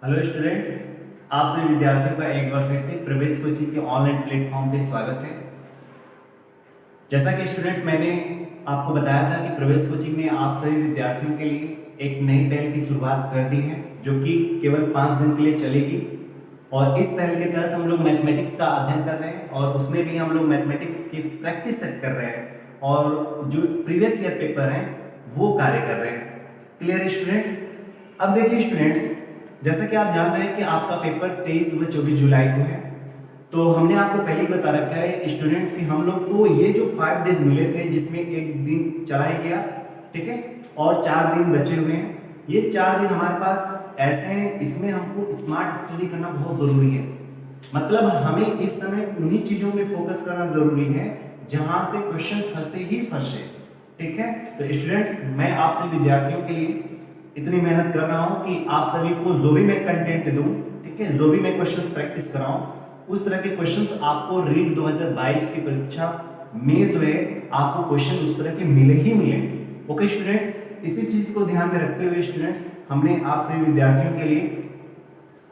Hello students, आप सभी विद्यार्थियों का एक बार फिर से प्रवेश कोचिंग के ऑनलाइन प्लेटफॉर्म पे स्वागत है। जैसा कि स्टूडेंट्स मैंने आपको बताया था कि प्रवेश कोचिंग ने आप सभी विद्यार्थियों के लिए एक नई पहल की शुरुआत कर दी है जो कि केवल 5 दिन के लिए चलेगी। और इस पहल के तहत हम लोग मैथमेटिक्स का अध्ययन कर रहे हैं और उसमें भी हम लोग मैथमेटिक्स की प्रैक्टिस कर रहे हैं और जो प्रीवियस ईयर पेपर हैं वो कार्य कर रहे हैं। Clear students? अब देखिए स्टूडेंट्स, जैसा कि आप जान रहे हैं कि आपका पेपर 23 व 24 जुलाई को है, तो हमने आपको पहले ही बता रखा है स्टूडेंट्स कि हम लोग को ये जो 5 डेज मिले थे जिसमें एक दिन चला ही गया, ठीक है, और 4 दिन बचे हुए हैं। ये 4 दिन हमारे पास ऐसे हैं, इसमें हमको स्मार्ट स्टडी करना बहुत जरूरी है। मतलब हमें इस समय उन्हीं चीजों में फोकस करना जरूरी है जहां से क्वेश्चन फंसे ही फंसे, ठीक है। तो स्टूडेंट्स, मैं आपसे विद्यार्थियों के लिए इतनी मेहनत कर रहा हूं कि आप सभी को जो भी मैं कंटेंट दूं, ठीक है, जो भी मैं क्वेश्चंस प्रैक्टिस कराऊं, उस तरह के क्वेश्चंस आपको रीड 2022 की परीक्षा में जो है आपको क्वेश्चन उस तरह के मिले ही मिले। ओके स्टूडेंट्स, इसी चीज को ध्यान में रखते हुए स्टूडेंट्स, हमने आप सभी विद्यार्थियों के लिए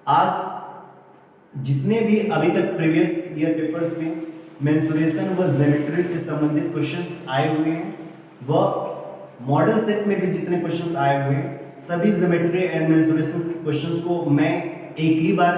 आज जितने भी अभी तक प्रीवियस ईयर पेपर्स में मेंसुरेशन व ज्योमेट्री से संबंधित क्वेश्चंस आए हुए हैं व मॉडल सेट में भी जितने क्वेश्चंस आए हुए हैं, सभी ज्योमेट्री एंड मेंसुरेशन के क्वेश्चंस को मैं एक ही बार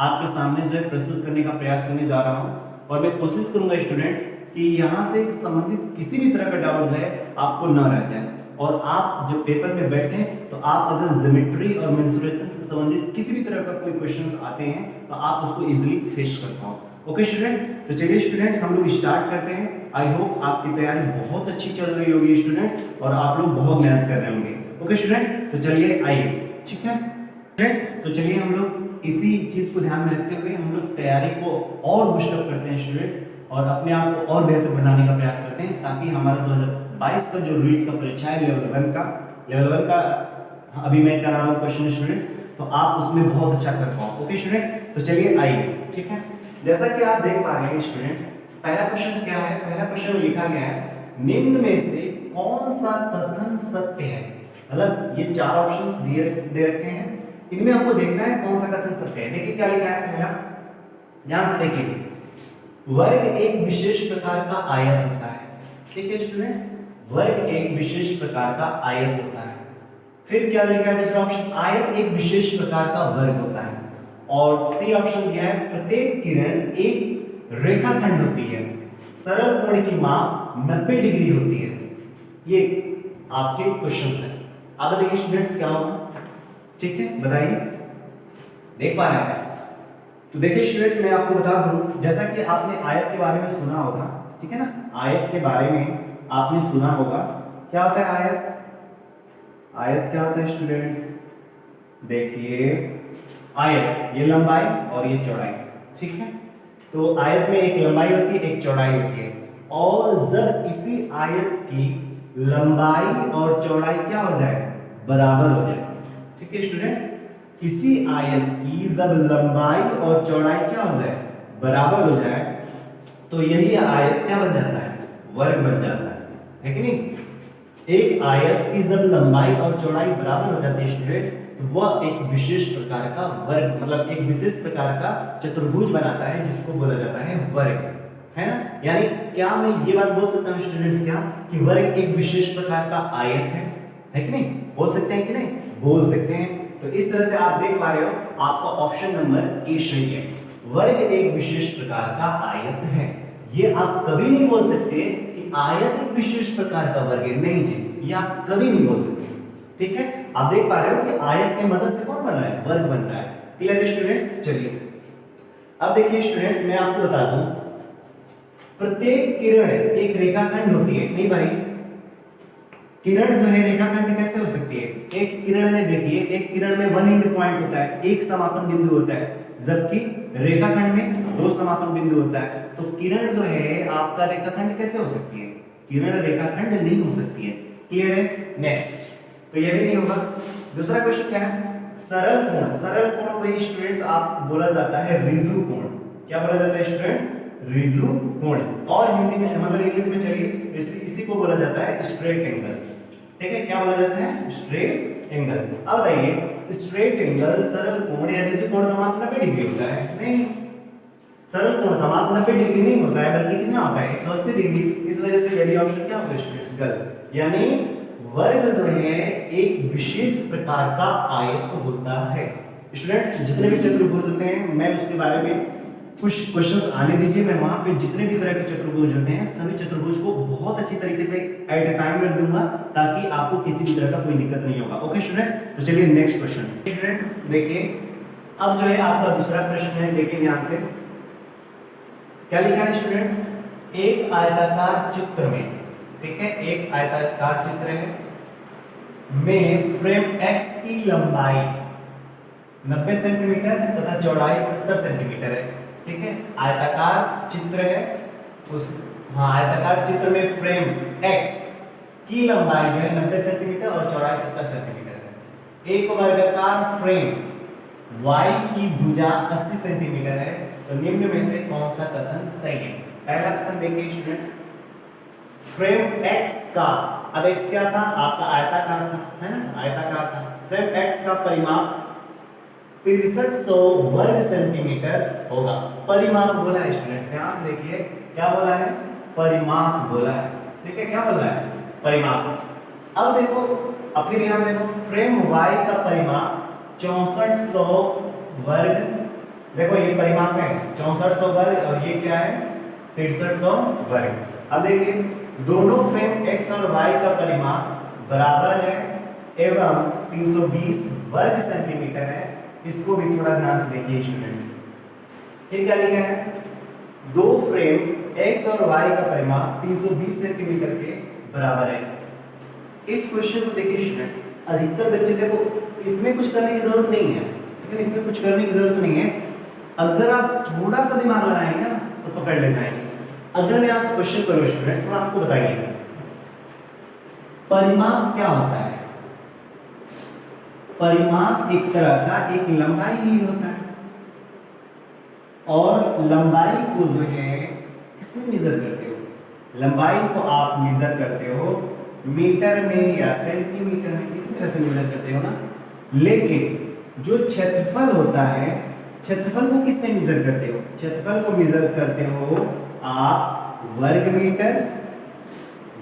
आपके सामने जो है प्रस्तुत करने का प्रयास करने जा रहा हूं और मैं कोशिश करूंगा स्टूडेंट्स कि यहां से संबंधित किसी भी तरह का डाउट है आपको न रह जाए और आप जो पेपर में बैठे तो आप अगर ज्योमेट्री और मेंसुरेशन से संबंधित किसी भी तरह का कोई क्वेश्चंस आते हैं तो आप उसको इजीली फेस कर पाओ। ओके स्टूडेंट्स, तो चलिए स्टूडेंट्स हम लोग स्टार्ट करते हैं। आई होप आपकी तैयारी बहुत अच्छी चल रही होगी स्टूडेंट्स और आप लोग बहुत मेहनत कर रहे होंगे। ओके स्टूडेंट्स, तो चलिए आइए, ठीक है स्टूडेंट्स, तो चलिए हम लोग इसी चीज को ध्यान में रखते हुए हम लोग तैयारी को और बूस्टअप करते हैं स्टूडेंट्स और अपने आप को और बेहतर बनाने का प्रयास करते हैं ताकि हमारा 2022 का जो रीट का परीक्षा है लेवल 1 का अभी मैं करा रहा हूँ क्वेश्चन स्टूडेंट्स, तो आप उसमें बहुत अच्छा कर पाओ। ओके स्टूडेंट्स, तो चलिए आइए, ठीक है। जैसा कि आप देख पा रहे हैं स्टूडेंट्स, पहला क्वेश्चन क्या है? पहला क्वेश्चन में लिखा गया है निम्न में से कौन सा कथन सत्य है। मतलब ये 4 ऑप्शन दे रखे हैं, इनमें आपको देखना है कौन सा कथन सत्य है। देखिए क्या लिखा है पहला, ध्यान से देखिए, वर्ग एक विशेष प्रकार का आयत होता है। ठीक है स्टूडेंट्स, वर्ग एक विशेष प्रकार का आयत होता है। फिर क्या लिखा है दूसरा ऑप्शन, आयत एक विशेष प्रकार का वर्ग होता है। और सी ऑप्शन दिया है प्रत्येक किरण एक रेखाखंड होती है, सरल कोण की माप 90 डिग्री होती है। ये आपके क्वेश्चन है। अब देखिए स्टूडेंट्स क्या होगा, ठीक है, बताइए, देख पा रहे हैं? तो देखिए स्टूडेंट्स, मैं आपको बता दूं, जैसा कि आपने आयत के बारे में सुना होगा, ठीक है ना, आयत के बारे में आपने सुना होगा। क्या होता है आयत? आयत क्या होता है स्टूडेंट्स? देखिए आयत, ये लंबाई और ये चौड़ाई, ठीक है। तो आयत में एक लंबाई होती है, एक चौड़ाई होती है, और जब इसी आयत की लंबाई और चौड़ाई क्या हो जाए, बराबर हो जाए, ठीक है स्टूडेंट्स, इसी आयत की जब लंबाई और चौड़ाई क्या हो जाए, बराबर हो जाए, तो यही आयत क्या बन जाता है, वर्ग बन जाता है कि नहीं। एक आयत की जब लंबाई और चौड़ाई बराबर हो जाती है स्टूडेंट्स, तो वह एक विशेष प्रकार का वर्ग, मतलब एक विशेष प्रकार का चतुर्भुज बनाता है जिसको बोला जाता है वर्ग, है ना। यानी क्या मैं ये बात बोल सकता हूँ स्टूडेंट्स क्या कि वर्ग एक विशेष प्रकार का आयत है कि नहीं? बोल सकते हैं कि नहीं? बोल सकते हैं। तो इस तरह से आप देख पा रहे हो, आपका ऑप्शन नंबर ए सही है, वर्ग एक विशेष प्रकार का आयत है। ये आप कभी नहीं बोल सकते कि आयत एक विशेष प्रकार का वर्ग है, नहीं जी, ये आप कभी नहीं बोल सकते, ठीक है। आप देख पा रहे हो कि आयत की मदद से कौन बन रहा है, वर्ग बन रहा है। क्लियर है स्टूडेंट्स? चलिए अब देखिए स्टूडेंट्स, मैं आपको बता दूं, प्रत्येक किरण एक रेखाखंड होती है। नहीं भाई, किरण जो है रेखाखंड कैसे हो सकती है? एक किरण में देखिए, एक किरण में 1 एंड पॉइंट होता है, एक समापन बिंदु होता है, जबकि रेखाखंड में 2 समापन बिंदु होता है। तो किरण जो है आपका रेखाखंड कैसे हो सकती है? किरण रेखाखंड नहीं हो सकती है। क्लियर है? नेक्स्ट, तो ये भी नहीं होगा। दूसरा क्वेश्चन क्या है? सरल कोण, सरल कोण को स्टूडेंट्स आप बोला जाता है रिजु कोण। क्या बोला जाता है स्टूडेंट्स? रिजु कोण। और हिंदी में मतलब इंग्लिश में चलिए इसी को बोला जाता है स्ट्रेट एंगल, ठीक है। क्या बोला जाता है? Straight angle. अब बताइए स्ट्रेट एंगल सरल कोण या जो कोण का माप 90 डिग्री होता है? नहीं, सरल कोण का माप 90 डिग्री नहीं होता है, बल्कि कितना होता है? 180 डिग्री। इस वजह से यदि ऑप्शन क्या होगा स्टूडेंट्स? गलत। यानी वर्ग जो है एक विशेष प्रकार का आयत होता है। स्टूडेंट्स जितने भी चतुर्भुज होते हैं मैं उसके बारे में कुछ क्वेश्चंस आने दीजिए, मैं वहां पे जितने भी तरह के चतुर्भुज होते हैं सभी चतुर्भुज को बहुत अच्छी तरीके से एट अ टाइम रख दूंगा ताकि आपको किसी भी तरह का कोई दिक्कत नहीं होगा। ओके स्टूडेंट्स, तो चलिए नेक्स्ट क्वेश्चन। स्टूडेंट्स देखिए अब जो है आपका दूसरा प्रश्न है, देखिए ध्यान से क्या लिखा है स्टूडेंट्स? एक आयताकार चित्र में, ठीक है, एक आयताकार चित्र है में फ्रेम x की लंबाई 90 सेंटीमीटर तथा चौड़ाई 70 सेंटीमीटर है, ठीक है। आयताकार चित्र है उस आयताकार चित्र में फ्रेम x की लंबाई जो है 90 सेंटीमीटर और चौड़ाई 70 सेंटीमीटर है। एक वर्गाकार फ्रेम y की भुजा 80 सेंटीमीटर है, तो निम्न में से कौन सा कथन सही है? पहला कथन देखिए स्टूडेंट्स, फ्रेम x का, अब x क्या था? आपका आयताकार था, है ना, आयताकार था। फ्रेम x का परिमाप 6300 वर्ग सेंटीमीटर होगा। परिमाप बोला है स्टूडेंट, ध्यान से देखिए क्या बोला है? परिमाप बोला है, ठीक है। क्या बोला है? परिमाप। अब देखो, अब फिर यहां देखो फ्रेम y का परिमाप 6400 वर्ग, देखो ये परिमाप है 6400 वर्ग और ये क्या है? 6300 वर्ग। अब देखिए दोनों फ्रेम x और y का परिमाप बराबर है एवं 320 वर्ग सेंटीमीटर है। इसको भी थोड़ा ध्यान से देखिए स्टूडेंट्स। फिर क्या लिखा है? दो फ्रेम x और y का परिमाप 320 सेंटीमीटर के बराबर है। इस क्वेश्चन को देखिए स्टूडेंट्स, अधिकतर बच्चे देखो इसमें कुछ करने की जरूरत नहीं है, लेकिन इसमें कुछ करने की जरूरत नहीं है। अगर आप थोड़ा सा दिमाग लगाएंगे ना तो पकड़ ले जाएंगे। अगर मैं आपसे क्वेश्चन करूं स्टूडेंट, तो आपको बताइए परिमाप क्या होता है? परिमाप एक तरह का एक लंबाई ही होता है, और लंबाई को जो है किसमें मेजर करते हो? लंबाई को आप मेजर करते हो मीटर में या सेंटीमीटर में, किसी तरह से मेजर करते हो ना। लेकिन जो क्षेत्रफल होता है, क्षेत्रफल को किससे मेजर करते हो? क्षेत्रफल को मेजर करते हो आप वर्ग मीटर,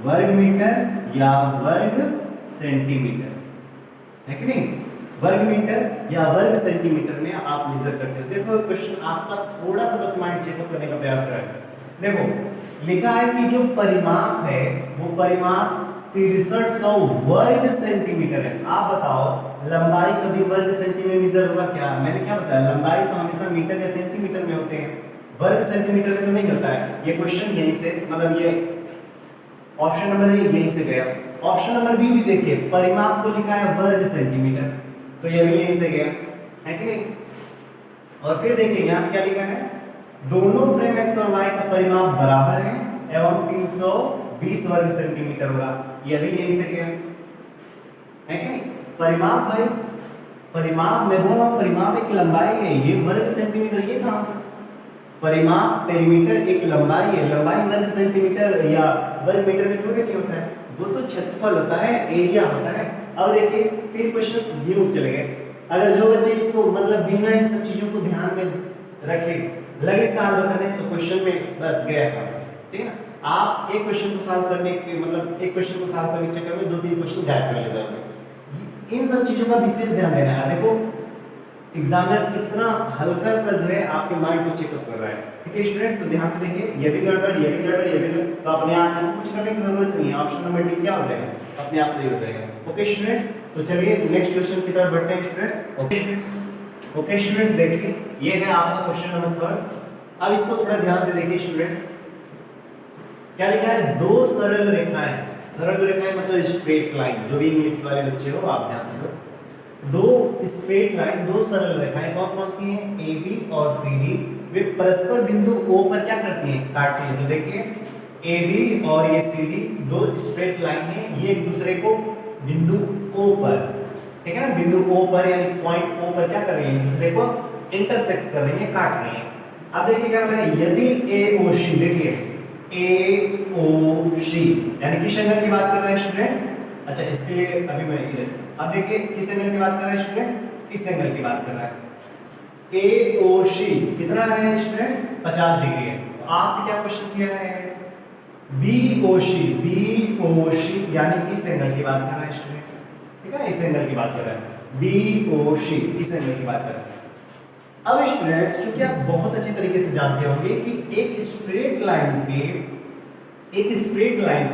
वर्ग मीटर या वर्ग सेंटीमीटर, है कि नहीं? वर्ग मीटर या वर्ग सेंटीमीटर में आप मेजर करते हो। देखो क्वेश्चन आपका थोड़ा सा बस माइंड चेकअप करने का प्रयास करें। देखो लिखा है कि जो परिमाप है वो परिमाप 6300 वर्ग सेंटीमीटर है। आप बताओ लंबाई कभी वर्ग सेंटीमीटर में मेजर होगा क्या? मैंने क्या बताया, लंबाई तो हमेशा मीटर या सेंटीमीटर में होते हैं, वर्ग सेंटीमीटर में तो नहीं होता है। ये क्वेश्चन यहीं से, मतलब ये ऑप्शन नंबर ए यहीं से गया। ऑप्शन नंबर बी भी देखिए, परिमाप को लिखा है वर्ग सेंटीमीटर, तो ये भी यहीं से गया, है कि नहीं? और फिर देखिए यहाँ क्या लिखा है, दोनों फ्रेम x और y का परिमाप बराबर है एवं 320 वर्ग सेंटीमीटर होगा, यह भी यहीं से गया, है कि नहीं? परिमाप भाई, परिमाप मैं बोल रहा हूँ परिमाप एक लंबाई है, ये वर्ग सेंटीमीटर, ये कहां से? परिमाप पेरीमीटर एक लंबाई है, लंबाई वर्ग सेंटीमीटर या वर्ग मीटर में थोड़ी नहीं होता है, वो तो क्षेत्रफल होता है, एरिया होता है। अब देखिए 3 क्वेश्चंस यूं चले गए। अगर जो बच्चे इसको मतलब बिना इन सब चीजों को ध्यान में रखे लगे सॉल्व करने, तो क्वेश्चन में बस गया काम से, ठीक है ना? आप एक क्वेश्चन को सॉल्व करने के मतलब एक क्वेश्चन को सॉल्व करने के चक्कर में 2-3 क्वेश्चन गायब कर ले जाओगे। इन सब चीजों का विशेष ध्यान देना है। देखो एग्जामिनर कितना हल्का सा जो है आपके माइंड को चेकअप कर रहा है, ठीक है स्टूडेंट्स? तो ध्यान से देखिए, ये भी गड़बड़, ये भी गड़बड़, ये भी गड़बड़, तो अपने आप को कुछ करने की जरूरत नहीं है। ऑप्शन नंबर डी क्या हो जाएगा? अपने आप सही हो जाएगा। ओके स्टूडेंट्स, तो चलिए नेक्स्ट क्वेश्चन की तरफ बढ़ते हैं स्टूडेंट्स। ओके स्टूडेंट्स देखिए ये है आपका क्वेश्चन नंबर 3। अब इसको थोड़ा ध्यान से देखिए स्टूडेंट्स, क्या लिखा है? दो सरल रेखाएं, सरल रेखाएं मतलब स्ट्रेट लाइन, जो भी इंग्लिश वाले बच्चे हो आप ध्यान से दो। दो स्ट्रेट लाइन, दो सरल रेखाएं कौन कौन सी हैं? ए बी और सी डी, वे परस्पर बिंदु ओ पर क्या करती हैं? काटती हैं। तो देखिए ए बी और ये सी डी दो स्ट्रेट लाइन है, ये एक दूसरे को बिंदु ओ पर, ठीक है ना, बिंदु ओ पर यानी पॉइंट ओ पर क्या कर रही है? एक दूसरे को इंटरसेक्ट कर रही है, काट रही है। अब देखिए क्या है, यदि ए ओ सी, देखिए ए ओ सी यानी किस एंगल की बात कर रहे हैं स्टूडेंट्स? अच्छा इसके लिए अभी मैं अब देखिए किस एंगल की बात कर रहा है स्टूडेंट, इस एंगल की बात कर रहा है। AOC कितना है स्टूडेंट, 50 डिग्री है। तो आपसे क्या क्वेश्चन किया है, BOC यानी इस एंगल की बात कर रहा है स्टूडेंट्स, ठीक है, इस एंगल की बात कर रहा है, BOC इस एंगल की बात कर रहा है। अब स्टूडेंट्स चूंकि आप बहुत अच्छी तरीके से जानते होंगे कि एक स्ट्रेट लाइन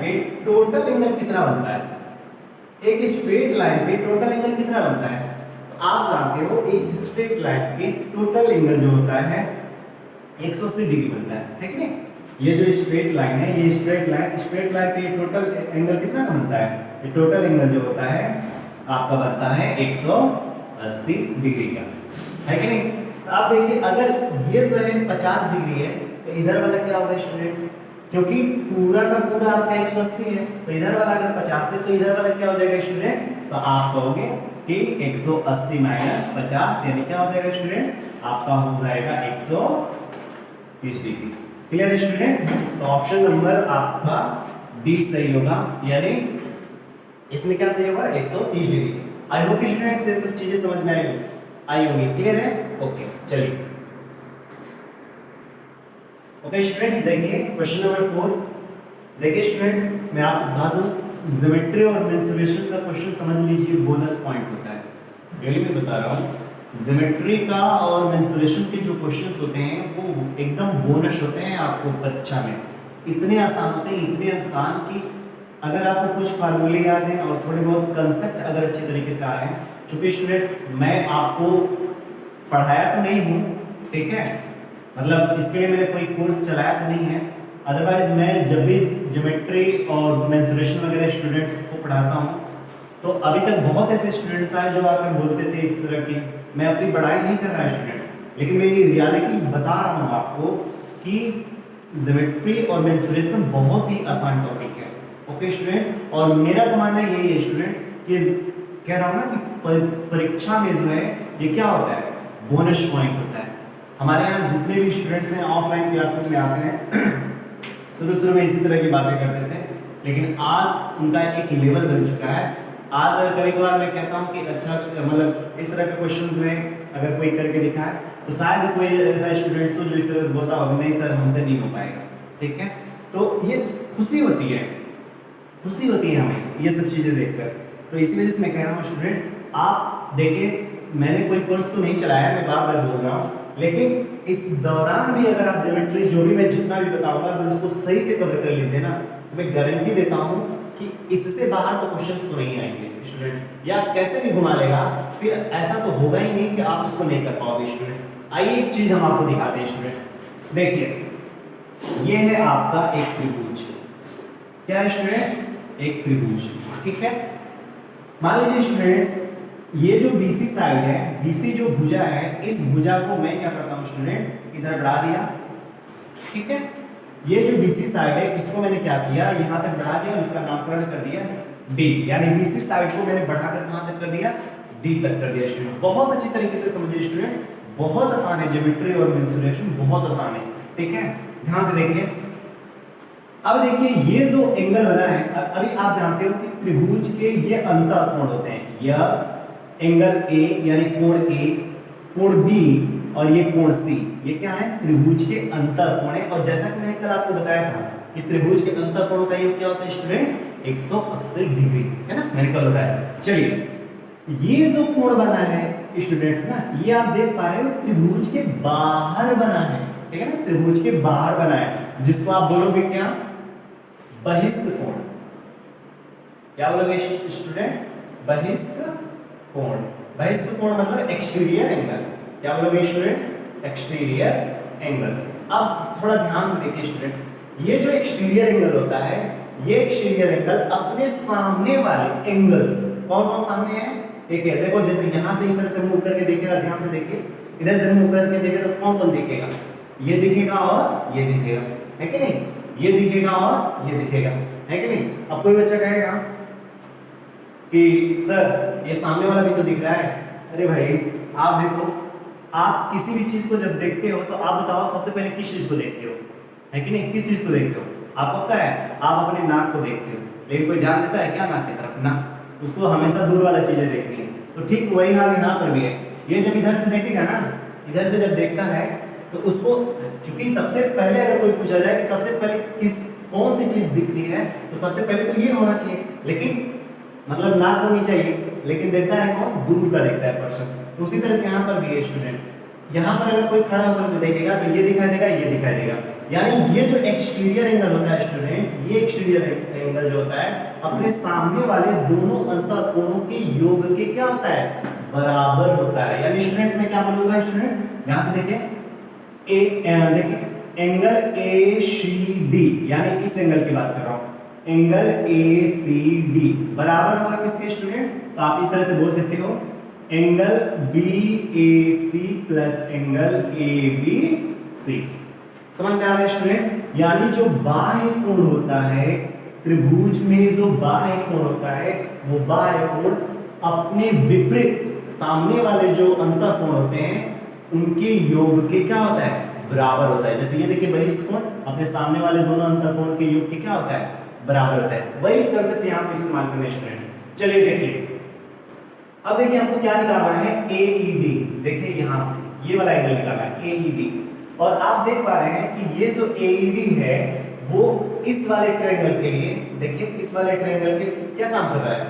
पे टोटल एंगल कितना बनता है, एक स्ट्रेट लाइन पे टोटल एंगल कितना बनता है, तो आप जानते हो एक स्ट्रेट लाइन पे टोटल एंगल जो होता है 180 डिग्री बनता है, ठीक है। ये जो स्ट्रेट लाइन है, ये स्ट्रेट लाइन पे टोटल एंगल कितना का बनता है, ये टोटल एंगल जो होता है आपका बनता है 180 डिग्री का, है कि नहीं। तो आप देखिए अगर ये जो है 50 डिग्री है तो इधर वाला क्या होगा स्टूडेंट्स, क्योंकि पूरा का पूरा आपका 180 है, तो इधर वाला अगर 50 है तो इधर वाला क्या हो जाएगा स्टूडेंट्स, तो आप कहोगे कि 180 माइनस 50 यानी क्या हो जाएगा स्टूडेंट्स, आपका हो जाएगा 130 डिग्री। क्लियर है स्टूडेंट, तो ऑप्शन नंबर आपका डी सही होगा, यानी इसमें क्या सही होगा 130 डिग्री। आई होप स्टूडेंट्स ये सब चीजें समझ में आई होंगी, क्लियर है, ओके चलिए। ओके स्टूडेंट्स देखिए क्वेश्चन नंबर 4, देखिए स्टूडेंट्स मैं आपको बता दूं ज्योमेट्री और मेंसुरेशन का क्वेश्चन समझ लीजिए बोनस पॉइंट होता है, रियली मैं बता रहा हूँ। ज्योमेट्री का और मेंसुरेशन के जो क्वेश्चंस होते हैं वो एकदम बोनस होते हैं आपको परीक्षा में, इतने आसान होते हैं, इतने आसान कि अगर आपको कुछ फार्मूले याद हैं और थोड़े बहुत कंसेप्ट अगर अच्छे तरीके से आए हैं, क्योंकि स्टूडेंट्स मैं आपको पढ़ाया तो नहीं हूँ, ठीक है, मतलब इसके लिए मैंने कोई कोर्स चलाया तो नहीं है, अदरवाइज मैं जब भी ज्योमेट्री और मेंसुरेशन वगैरह स्टूडेंट्स को पढ़ाता हूँ तो अभी तक बहुत ऐसे स्टूडेंट्स आए जो आकर बोलते थे इस तरह की, मैं अपनी पढ़ाई नहीं कर रहा स्टूडेंट्स, लेकिन मैं ये रियलिटी बता रहा हूँ आपको कि ज्योमेट्री और मेंसुरेशन बहुत ही आसान टॉपिक है, ओके स्टूडेंट्स। और मेरा तो मानना यही है स्टूडेंट्स कि कह रहा हूँ ना कि परीक्षा में जो है ये क्या होता है, बोनस पॉइंट होता है। हमारे यहाँ जितने भी स्टूडेंट्स हैं ऑफलाइन क्लासेस में आते हैं शुरू में इसी तरह की बातें करते थे, लेकिन आज उनका एक लेवल बन चुका है। आज कभी कभार मैं कहता हूँ कि अच्छा मतलब इस तरह के क्वेश्चन जो है अगर कोई करके दिखाए तो शायद कोई ऐसा स्टूडेंट्स हो जो इस तरह से बोलता होगा नहीं सर हमसे नहीं हो पाएगा, ठीक है। तो ये खुशी होती है हमें ये सब चीज़ें देखकर, तो इसी वजह से मैं कह रहा हूँ स्टूडेंट्स आप देखिए मैंने कोई कोर्स तो नहीं चलाया, मैं बार बार बोल रहा हूँ, लेकिन इस दौरान भी अगर आप ज्योमेट्री जो भी मैं जितना भी बताऊंगा अगर उसको सही से कवर कर लीजिए ना तो मैं गारंटी देता हूँ कि इससे बाहर तो क्वेश्चंस तो नहीं आएंगे स्टूडेंट्स, या कैसे भी घुमा लेगा फिर ऐसा तो होगा ही नहीं कि आप उसको नहीं कर पाओगे स्टूडेंट्स। आइए एक चीज हम आपको दिखाते हैं स्टूडेंट्स, देखिए ये है आपका एक त्रिभुज, क्या है स्टूडेंट्स, एक त्रिभुज, ठीक है। मान लीजिए स्टूडेंट्स ये जो BC साइड है, BC जो भुजा है, इस भुजा को मैं क्या करता हूँ स्टूडेंट इधर बढ़ा दिया, ठीक है। ये जो BC साइड है इसको मैंने क्या किया यहाँ तक बढ़ा दिया और इसका नामकरण कर दिया D, यानी BC साइड को मैंने बढ़ाकर कहाँ तक कर दिया, D तक कर दिया स्टूडेंट। बहुत अच्छी तरीके से समझिए स्टूडेंट, बहुत आसान है ज्योमेट्री और मेंसुरेशन, बहुत आसान है, ठीक है, ध्यान से देखिए। अब देखिए ये जो एंगल बना है, अभी आप जानते हो कि त्रिभुज के ये अंतःकोण होते हैं, यह एंगल A यानी कोण A, कोण B और ये कोण C, ये क्या है त्रिभुज के अंतःकोण है। और जैसा कि मैंने कल आपको बताया था कि त्रिभुज के अंतःकोणों का योग क्या होता है स्टूडेंट्स 180 डिग्री, है ना, मैंने कल बताया। चलिए ये जो कोण बना है स्टूडेंट्स ना, ये आप देख पा रहे हो त्रिभुज के बाहर बना है, ठीक है ना, त्रिभुज के बाहर बना है, जिसको आप बोलोगे क्या, बहिष्ठ कोण। क्या बोलोगे स्टूडेंट, बहिष्ठ कोण। बहिष्ठ कोण मतलब एक्सटीरियर एंगल, क्या बोलोगे स्टूडेंट्स, एक्सटीरियर एंगल्स। अब थोड़ा ध्यान से देखिए स्टूडेंट्स, ये जो एक्सटीरियर एंगल होता है, ये एक्सटीरियर एंगल अपने सामने वाले एंगल्स कौन कौन सामने हैं, देखिए देखो जैसे यहां से इस तरह से मूव करके देखेगा, ध्यान से देखिए, इधर से मूव करके देखेगा तो कौन कौन दिखेगा, ये दिखेगा और ये दिखेगा, है कि नहीं, ये दिखेगा और ये दिखेगा, है कि नहीं। अब कोई बच्चा कहेगा कि सर ये सामने वाला भी तो दिख रहा है, अरे भाई आप देखो, आप किसी भी चीज को जब देखते हो तो आप बताओ सबसे पहले किस चीज को देखते हो, है कि नहीं, किस चीज को देखते हो, आपको पता है, आप अपने नाक को देखते हो, लेकिन कोई ध्यान देता है क्या नाक की तरफ? ना, उसको हमेशा दूर वाला चीजें देखनी है। तो ठीक वही हाल यहाँ पर भी है। ये जब इधर से देखेगा ना, इधर से जब देखता है तो उसको, चूंकि सबसे पहले अगर कोई पूछा जाए कि सबसे पहले कौन सी चीज दिखती है, तो सबसे पहले तो ये होना चाहिए, लेकिन मतलब नाक होनी चाहिए, लेकिन देखता है कौन? दूर का देखता है पर्सन। तो उसी तरह से यहाँ पर भी है स्टूडेंट, यहाँ पर अगर कोई खड़ा होकर देखेगा तो ये दिखाई देगा, ये दिखाई देगा। यानी ये जो एक्सटीरियर एंगल होता है स्टूडेंट्स, ये एक्सटीरियर एंगल जो होता है अपने सामने वाले दोनों अंतःकोणों के योग के क्या होता है? बराबर होता है। यानी स्टूडेंट्स मैं क्या बोलूंगा स्टूडेंट, यहाँ से देखिए देखिए एंगल ACD, यानी इस एंगल की बात कर रहा हूं, एंगल ACD बराबर होगा किसके स्टूडेंट्स? तो आप इस तरह से बोल सकते हो angle BAC plus angle ABC। समझ में आ रहा है स्टूडेंट्स? यानी जो बाह्य कोण होता है त्रिभुज में, जो बाह्य कोण होता है वो बाह्य कोण अपने विपरीत सामने वाले जो अंतःकोण होते हैं उनके योग के क्या होता है? बराबर होता है। जैसे ये देखिए बहिष्कोण अपने सामने वाले दोनों अंतःकोण के योग के क्या होता है? बराबर होता है। वही कंसेप्ट यहाँ पे इस्तेमाल करना है स्टूडेंट्स। चलिए देखिए, अब देखिए हमको क्या निकालना है? AED। देखिए यहाँ से ये वाला एंगल निकालना है AED, और आप देख पा रहे हैं कि ये जो AED है वो इस वाले ट्रायंगल के लिए, देखिए इस वाले ट्रायंगल के क्या काम कर रहा है?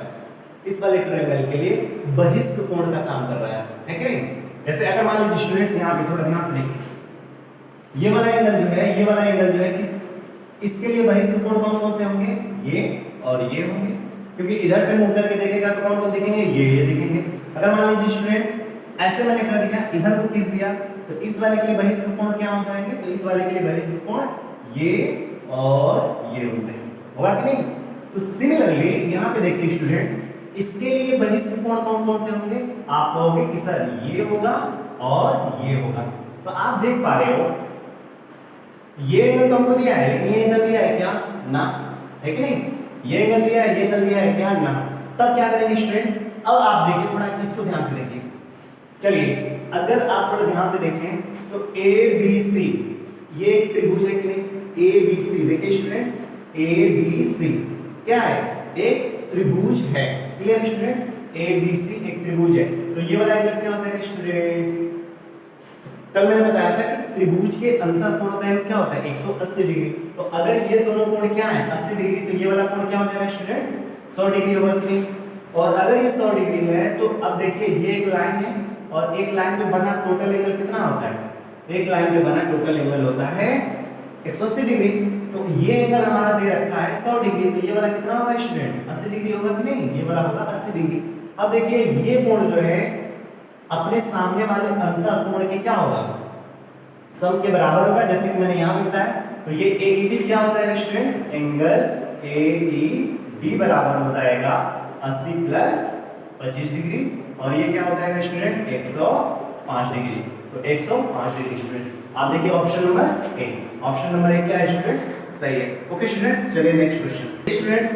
इस वाले ट्रायंगल के लिए बहिष्क कोण का काम कर रहा है कि नहीं? जैसे अगर मान लीजिए स्टूडेंट्स यहाँ पे थोड़ा ध्यान से देखिए, ये वाला एंगल जो है, ये वाला एंगल जो है कि इसके लिए बहिष्क कोण कौन कौन से होंगे? ये और ये होंगे, क्योंकि इधर से मुंह करके देखेगा तो कौन कौन दिखेंगे? ये दिखेंगे। अगर मान लीजिए स्टूडेंट्स ऐसे मैंने कर दिया, इधर को खींच दिया, तो इस वाले के लिए बहिष्क कोण क्या हो जाएंगे? तो इस वाले के लिए बहिष्क कोण ये और ये होंगे, होगा कि नहीं? तो सिमिलरली यहाँ पे देखिए स्टूडेंट्स, इसके लिए बहिष्क कोण कौन कौन से होंगे? आप कहोगे कि सर ये होगा और ये होगा। तो आप देख पा रहे हो ये एंगल तो हमको दिया है, लेकिन ये एंगल दिया है क्या? ना, है कि नहीं? ये एंगल दिया है, ये एंगल दिया है क्या? ना। तब क्या करेंगे स्टूडेंट्स? अब आप देखिए, थोड़ा इसको ध्यान से देखिए। चलिए अगर आप थोड़ा ध्यान से देखें तो ABC ये एक त्रिभुज है कि नहीं? ABC देखिए स्टूडेंट्स, ABC क्या है? एक त्रिभुज है। Clear students? ABC एक त्रिभुज है। तो ये वाला एंगल क्या होता है स्टूडेंट्स? कल मैंने बताया था कि त्रिभुज के अंतःकोण का योग क्या होता है? 180 डिग्री। तो अगर ये दोनों कोण क्या है? 80 डिग्री, तो ये वाला कोण क्या हो जाएगा स्टूडेंट्स? 100 डिग्री होगा कि नहीं? और अगर ये 100 डिग्री है तो अब देखिए ये एक लाइन है, और एक लाइन पे बना टोटल एंगल कितना होता है? एक लाइन पे बना टोटल एंगल होता है 180 डिग्री। तो ये एंगल हमारा दे रखा है 100 डिग्री, तो ये वाला कितना होगा स्टूडेंट्स? 80 डिग्री होगा कि नहीं? ये वाला होगा 80 डिग्री। अब देखिए ये कोण जो है अपने सामने वाले अंतःकोण के क्या होगा? सम के बराबर होगा, जैसे कि मैंने यहाँ पे बताया। तो ये AED क्या हो जाएगा स्टूडेंट्स? एंगल AED बराबर हो जाएगा 80 प्लस 25 डिग्री, और ये क्या हो जाएगा स्टूडेंट्स? 105 डिग्री। तो 105 डिग्री स्टूडेंट्स। आप देखिए option number A, option number A क्या है स्टूडेंट? सही है। ओके स्टूडेंट्स, चलिए नेक्स्ट क्वेश्चन। स्टूडेंट्स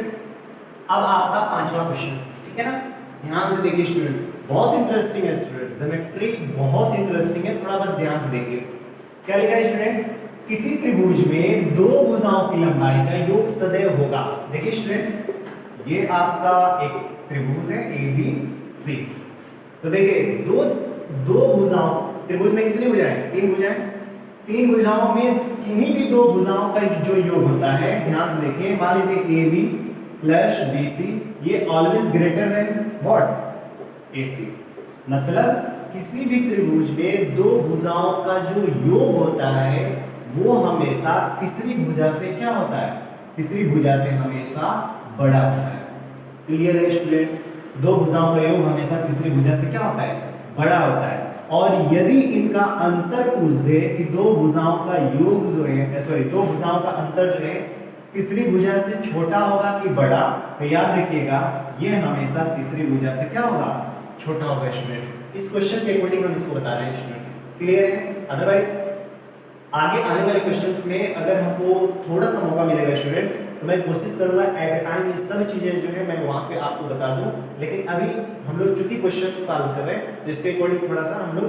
अब आपका 5वां क्वेश्चन, ठीक है ना? ध्यान से देखिए स्टूडेंट्स, बहुत इंटरेस्टिंग है स्टूडेंट्स, ज्योमेट्री बहुत इंटरेस्टिंग है, थोड़ा बस ध्यान से देखिए। क्या लिखा है स्टूडेंट्स? किसी त्रिभुज में दो भुजाओं की लंबाई का योग सदैव होगा। देखिए स्टूडेंट्स, ये आपका एक त्रिभुज है ABC। तो देखिए दो भुजाओं, त्रिभुज में कितनी भुजाएं? 3 भुजाएं। 3 भुजाओं में किन्हीं भी दो भुजाओं का जो योग होता है, ध्यान से देखिए, मान लीजिए AB प्लस BC, ये always greater than what? AC। मतलब किसी भी त्रिभुज में दो भुजाओं का जो योग होता है वो हमेशा तीसरी भुजा से क्या होता है? तीसरी भुजा से हमेशा बड़ा होता है। क्लियर है स्टूडेंट्स? दो भुजाओं का योग हमेशा तीसरी भुजा से क्या होता है? बड़ा होता है। और यदि इनका अंतर पूछ दे कि दो भुजाओं का योग जो है, सॉरी, दो भुजाओं का अंतर जो है तीसरी भुजा से छोटा होगा कि बड़ा, तो याद रखिएगा ये हमेशा तीसरी भुजा से क्या होगा? छोटा होगा स्टूडेंट्स। इस क्वेश्चन के अकॉर्डिंग हम इसको बता रहे हैं स्टूडेंट्स। क्लियर है? अदरवाइज आगे आने वाले क्वेश्चंस में अगर हमको थोड़ा सा मौका मिलेगा स्टूडेंट्स, तो मैं कोशिश करूंगा एट अ टाइम ये सब चीजें जो है मैं वहां पे आपको बता दूं। लेकिन अभी हम लोग चूंकि क्वेश्चन सॉल्व कर रहे हैं, जिसके अकॉर्डिंग थोड़ा सा हम लोग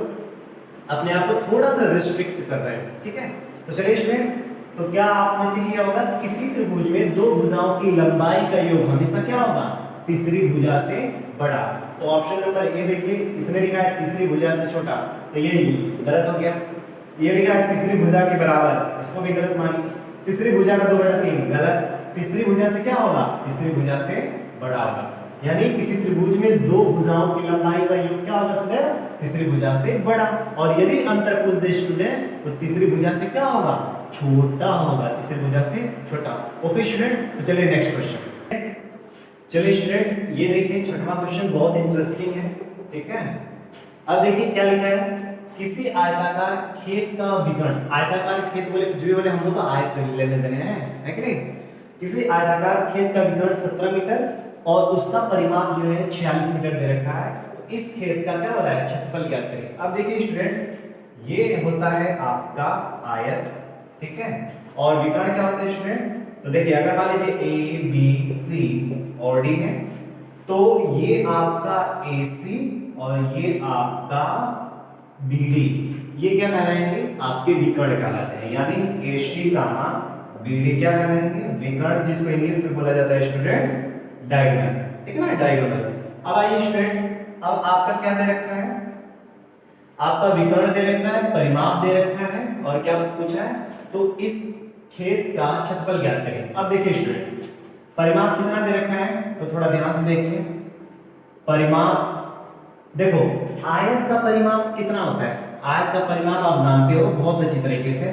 अपने आप को थोड़ा सा रिस्ट्रिक्ट कर रहे हैं, ठीक है? तो चलिए स्टूडेंट्स तो क्या आपने सीख लिया होगा, किसी त्रिभुज में दो भुजाओं की लंबाई का योग हमेशा क्या होगा, तीसरी भुजा से बड़ा। तो ऑप्शन नंबर ए देखिए, इसने लिखा है तीसरी भुजा से छोटा, तो ये गलत हो गया। ये लिखा है तीसरी भुजा के बराबर, इसको भी गलत मानी। तीसरी भुजा का 2/3 गलत। तीसरी भुजा से क्या होगा, तीसरी भुजा से बड़ा होगा। यानी किसी त्रिभुज में दो भुजाओं की लंबाई का योग क्या होगा सदैव, तीसरी भुजा से बड़ा। और यदि अंतर पूछ दे स्टूडेंट तो तीसरी भुजा से क्या होगा, छोटा होगा, तीसरी भुजा से छोटा। ओके स्टूडेंट, तो चलिए नेक्स्ट क्वेश्चन। चलिए स्टूडेंट, ये देखिए छठवां क्वेश्चन बहुत इंटरेस्टिंग है, ठीक है। अब देखिए क्या लिखा है, किसी आयताकार खेत का विकर्ण, आयताकार खेत बोले कुछ भी बोले, हमको तो आय से लेने देने हैं, है कि नहीं। किसी आयताकार खेत का विकर्ण 17 मीटर और उसका परिमाप जो है 46 मीटर दे रखा है। इस खेत का क्या बोला है, क्षेत्रफल ज्ञात करें। अब देखिए स्टूडेंट्स, ये होता है आपका आयत, ठीक है, और विकर्ण क्या होता है स्टूडेंट्स, तो देखिए अगर मान लीजिए ए बी सी और डी है, तो ये आपका AC और ये आपका BD, ये क्या कहलाएंगे, आपके विकर्ण कहलाते हैं। यानी AC कामा BD क्या कहलाएंगे, विकर्ण, जिसको इंग्लिश में बोला जाता है स्टूडेंट्स डायगोनल, ठीक है ना, डायगोनल। अब आइए स्टूडेंट्स, अब आपका क्या दे रखा है, आपका विकर्ण दे रखा है, परिमाप दे रखा है, और क्या पूछा है, तो इस खेत का क्षेत्रफल ज्ञात करें। अब देखिए स्टूडेंट्स, परिमाप कितना दे रखा है, तो थोड़ा ध्यान से देखिए। परिमाप देखो, आयत का परिमाप कितना होता है, आयत का परिमाप आप जानते हो बहुत अच्छी तरीके से,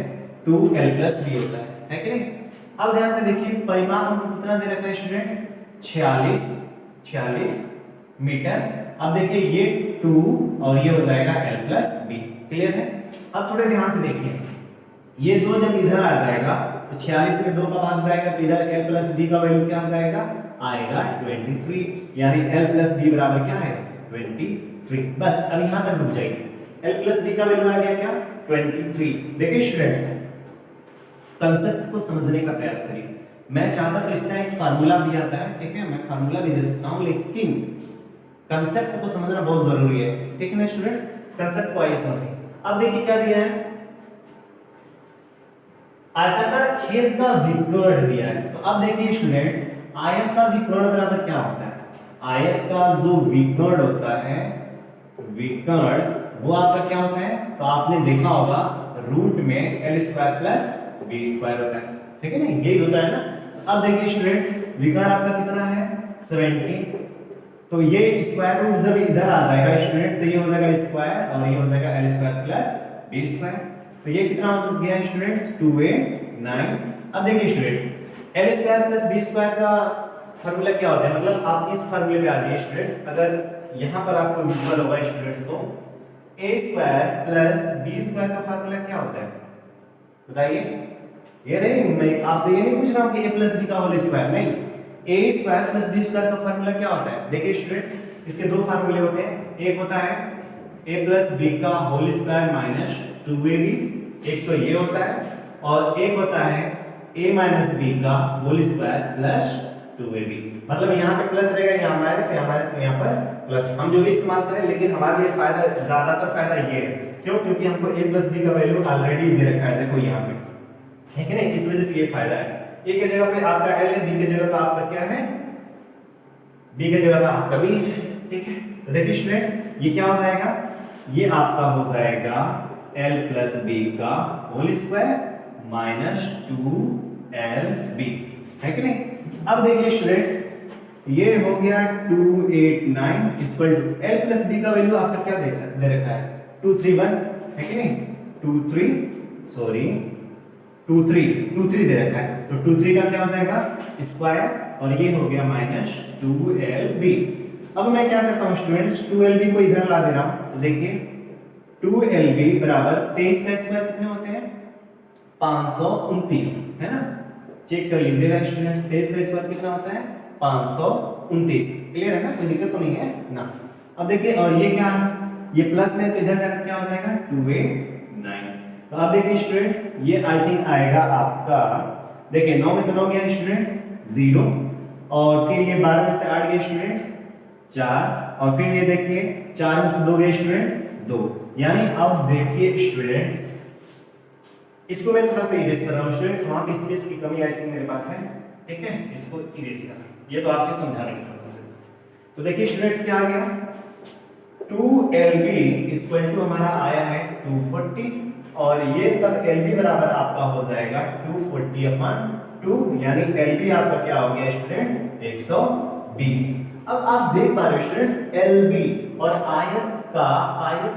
2l+b होता है कि नहीं। अब ध्यान से देखिए, परिमाप हमको कितना दे रखा है स्टूडेंट्स, 46 मीटर। अब देखिए ये 2 और ये हो जाएगा l+b, क्लियर है। अब थोड़े ध्यान से देखिए, ये दो जब इधर आ जाएगा तो 46 में 2 का भाग जाएगा, तो इधर l+b का वैल्यू क्या आ जाएगा, आएगा 23। यानी l+b बराबर क्या है, 23। बस अब यहां तक रुक जाइए, l+b का वैल्यू आ गया क्या, 23। देखिए स्टूडेंट्स, कंसेप्ट को समझने का प्रयास करिए। मैं चाहता तो इसका एक फार्मूला भी आता है, ठीक है, मैं फार्मूला भी दे सकता हूं, लेकिन कंसेप्ट को समझना बहुत जरूरी है, ठीक है ना स्टूडेंट्स। कंसेप्ट को आइए समझिए। अब देखिए क्या दिया है, आयताकार खेत का विकर्ण दिया है। तो अब देखिए स्टूडेंट्स, आयत का विकर्ण बराबर क्या होता है, आयत का जो विकर्ण होता है, विकर्ण वो आपका क्या होता है, तो आपने देखा होगा रूट में l² + b² होता है, ठीक है ना, यही होता है ना। अब देखिए स्टूडेंट्स, विकर्ण आपका कितना है, 17। तो ये स्क्वायर रूट जब इधर आ जाएगा स्टूडेंट, तो ये हो जाएगा स्क्वायर और ये हो जाएगा l² + b²। तो ये कितना हो गया स्टूडेंट्स, 2a 9। अब देखिए स्टूडेंट्स, l² + b² का फार्मूला क्या होता है, मतलब आप इस फार्मूले पे आ जाइए स्टूडेंट्स। अगर यहां पर आपको विजुअल होगा स्टूडेंट्स, तो a² + b² का फार्मूला क्या होता है, बताइए। ये नहीं, मैं आपसे ये नहीं पूछ रहा हूं कि a + b का होल स्क्वायर, नहीं, a² + b² का फार्मूला क्या होता है। देखिए स्टूडेंट्स, इसके दो फार्मूले होते हैं, एक होता है a + b का होल स्क्वायर - 2ab, एक तो ये होता है, और एक होता है a - b का होल स्क्वायर + 2ab। मतलब यहाँ पे प्लस रहेगा, यहाँ माइनस, यहाँ माइनस, यहाँ पर प्लस, हम जो भी इस्तेमाल करें, लेकिन हमारे लिए फायदा, ज्यादातर फायदा ये है, क्यों, क्योंकि हमको a + b का वैल्यू ऑलरेडी दे रखा है, देखो यहाँ पे, है कि नहीं, इस वजह से ये फायदा है। a के जगह पे आपका l है, b के जगह पे आपका क्या है, b के जगह पे आपका b है, ठीक है। तो देखिए स्टूडेंट्स, ये क्या हो जाएगा, ये आपका हो जाएगा l + b का होल स्क्वायर - 2lb, है कि नहीं। अब देखिए स्टूडेंट्स, ये हो गया 289 = l + b का वैल्यू आपका क्या दे रखा है, 231, है कि नहीं, 23 दे रखा है। तो 23 का क्या हो जाएगा, स्क्वायर, और ये हो गया -2lb। अब मैं क्या करता हूं स्टूडेंट्स, 2lb को इधर ला दे रहा हूं। तो देखिए 2lb बराबर 23 का स्क्वायर कितने होते हैं, 529, है ना। चेक कर लीजिएगा स्टूडेंट्स, 23 का स्क्वायर कितना होता है, 529। क्लियर है ना, कोई दिक्कत तो नहीं है ना। अब देखिए, और ये क्या है, ये प्लस है, तो इधर जाकर क्या हो जाएगा, 2a9। तो अब देखिए स्टूडेंट्स, ये आई थिंक आएगा आपका, देखिए 9 में से 9 गया स्टूडेंट्स 0, और फिर ये 12 में से 8 गया स्टूडेंट्स 4, और फिर ये देखिए 4 में से 2 गए स्टूडेंट्स 2। यानी अब देखिए स्टूडेंट्स, इसको मैं थोड़ा सा इरेज कर रहा हूँ स्टूडेंट्स, वहां पे स्पेस की कमी आई थिंक मेरे पास है, ठीक है, इसको इरेज करना, ये तो आपके समझाने की पर्पज से। तो देखिए स्टूडेंट्स क्या आ गया, 2LB इक्वल टू हमारा आया है 240, और ये तब LB बराबर आपका हो जाएगा 240/2, यानी LB आपका क्या हो गया स्टूडेंट्स 120। अब आप देख पा रहे हो स्टूडेंट्स LB और आयत का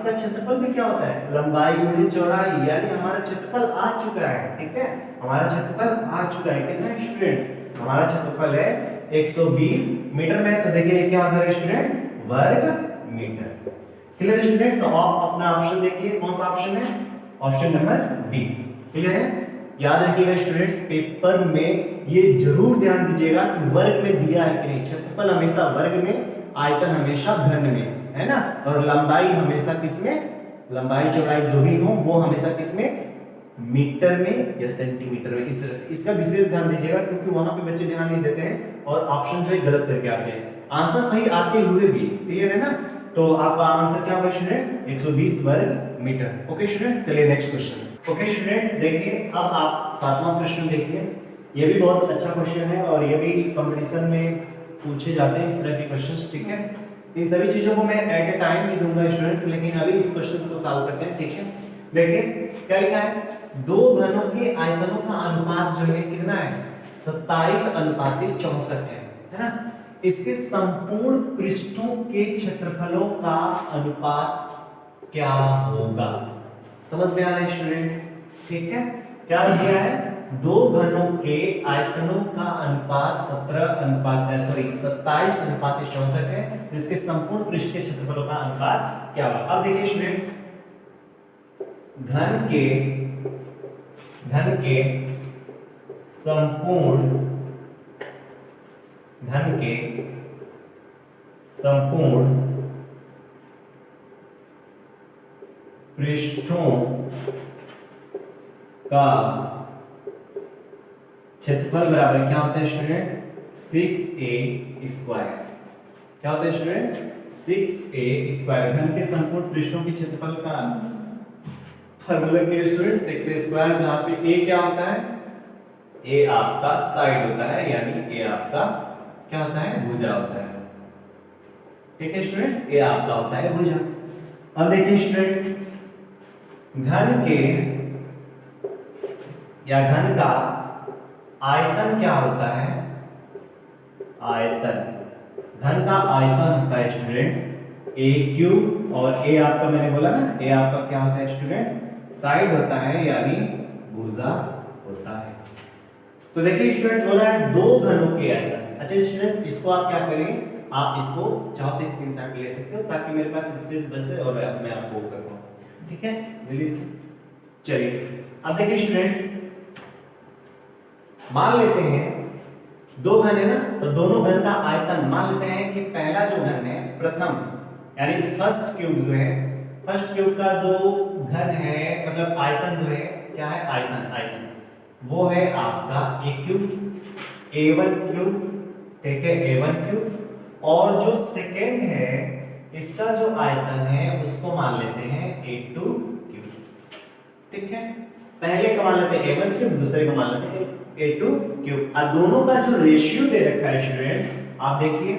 क्षेत्रफल में क्या होता है, लंबाई गुणे चौड़ाई, यानी हमारा क्षेत्रफल आ चुका है, ठीक है, हमारा क्षेत्रफल आ चुका है, कितना है स्टूडेंट्स, हमारा क्षेत्रफल है 120 मीटर में, तो देखिए ये क्या आ जाएगा स्टूडेंट्स वर्ग मीटर। क्लियर है स्टूडेंट्स, तो आप अपना ऑप्शन देखिए, कौन सा ऑप्शन है, ऑप्शन नंबर बी। क्लियर है, याद रखिएगा स्टूडेंट्स, पेपर में ये जरूर ध्यान दीजिएगा कि वर्ग में दिया है कि नहीं, क्षेत्रफल हमेशा वर्ग में, आयतन हमेशा घन में, है ना, और लंबाई हमेशा किसमें, लंबाई चौड़ाई जो भी हो वो हमेशा किसमें, मीटर में या सेंटीमीटर में, इस तरह से। इसका विशेष ध्यान दीजिएगा क्योंकि वहां पे बच्चे ध्यान नहीं देते हैं और ऑप्शन जो है गलत करके आते हैं, आंसर सही आते हुए भी। क्लियर है ना, तो आपका आंसर क्या होगा स्टूडेंट 120 वर्ग मीटर। ओके स्टूडेंट्स, चलिए नेक्स्ट क्वेश्चन। ओके स्टूडेंट्स, देखिए अब आप 7वां प्रश्न देखिए, ये भी बहुत अच्छा क्वेश्चन है और ये भी कंपटीशन में पूछे जाते हैं इस तरह के क्वेश्चंस, ठीक है। इन सभी चीजों को मैं एट ए टाइम ही दूंगा स्टूडेंट्स, लेकिन अभी इस क्वेश्चन को सॉल्व करते हैं, ठीक है। देखिए क्या लिखा है, दो घनों के आयतनों का अनुपात जो है कितना है, 27:64 है ना। इसके संपूर्ण पृष्ठों के क्षेत्रफलों का अनुपात क्या होगा, समझ में आ रहा है स्टूडेंट्स, ठीक है। क्या दिया है, दो घनों के आयतनों का अनुपात 27:64 है, तो इसके संपूर्ण पृष्ठ के क्षेत्रफलों का अनुपात क्या होगा। अब देखिए स्टूडेंट्स, घन के संपूर्ण पृष्ठों का क्षेत्रफल बराबर क्या होता है स्टूडेंट्स 6a²। क्या होता है स्टूडेंट्स 6a²। घन के संपूर्ण पृष्ठों के क्षेत्रफल का फॉर्मूला के स्टूडेंट 6a², जहां पे a क्या होता है, a आपका साइड होता है, यानी a आपका क्या होता है, भुजा होता है, ठीक है स्टूडेंट्स, a आपका होता है भुजा। अब देखिए स्टूडेंट्स, घन का आयतन क्या होता है, आयतन, घन का आयतन होता है स्टूडेंट a³ और a आपका मैंने बोला ना, a आपका क्या होता है स्टूडेंट साइड होता है, यानी भुजा होता है। तो देखिए स्टूडेंट्स बोला है दो घनों के आयतन। अच्छा स्टूडेंट्स, इसको आप क्या करेंगे, आप इसको चाहो तो स्क्रीनशॉट ले सकते हो ताकि मेरे पास स्पेस बचे और मैं आपको कर पाऊं, ठीक है। रिलीज, चलिए अब देखिए स्टूडेंट्स, मान लेते हैं दो घन है ना, तो दोनों घन का आयतन मान लेते हैं कि पहला जो घन है, प्रथम यानी फर्स्ट क्यूब जो है, फर्स्ट क्यूब का जो घन है, मतलब आयतन जो है, क्या है आयतन वो है आपका a³ a1³, ठीक है a1³, और जो सेकेंड है इसका जो आयतन है उसको मान लेते हैं a2³, ठीक है। पहले का मान लेते हैं a1³, दूसरे को मान लेते हैं a2³, और दोनों का जो रेशियो दे रखा है स्टूडेंट, आप देखिए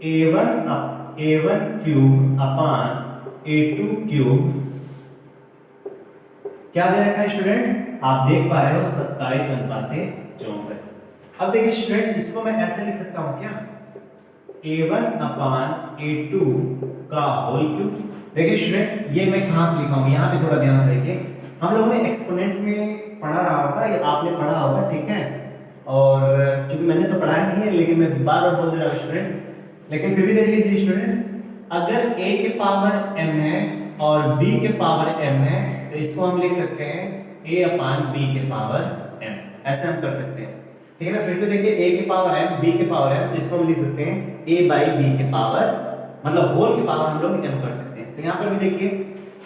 a1/a2³ क्या दे रखा है स्टूडेंट्स, आप देख पा रहे हो 27:64। अब देखिए स्टूडेंट, इसको मैं ऐसे लिख सकता हूं क्या, a1/a2 का होल क्यूब। देखिए स्टूडेंट, ये मैं कहां से लिखा हूं, यहां पे थोड़ा ध्यान से देखिए, हम लोगों ने एक्सपोनेंट में पढ़ा रहा होगा या आपने पढ़ा होगा, ठीक है, और क्योंकि मैंने तो पढ़ाया नहीं है लेकिन मैं बार बार बोल रहा हूं स्टूडेंट्स, लेकिन फिर भी देख लीजिए स्टूडेंट्स, अगर a के पावर m है और b के पावर m है, तो इसको हम लिख सकते हैं a/b के पावर m, ऐसे हम कर सकते हैं, ठीक है ना। फिर से देखिए, a के पावर m, b के पावर m, इसको हम लिख सकते हैं a/b के पावर, मतलब होल के पावर हम लोग m कर सकते हैं। तो यहाँ पर भी देखिए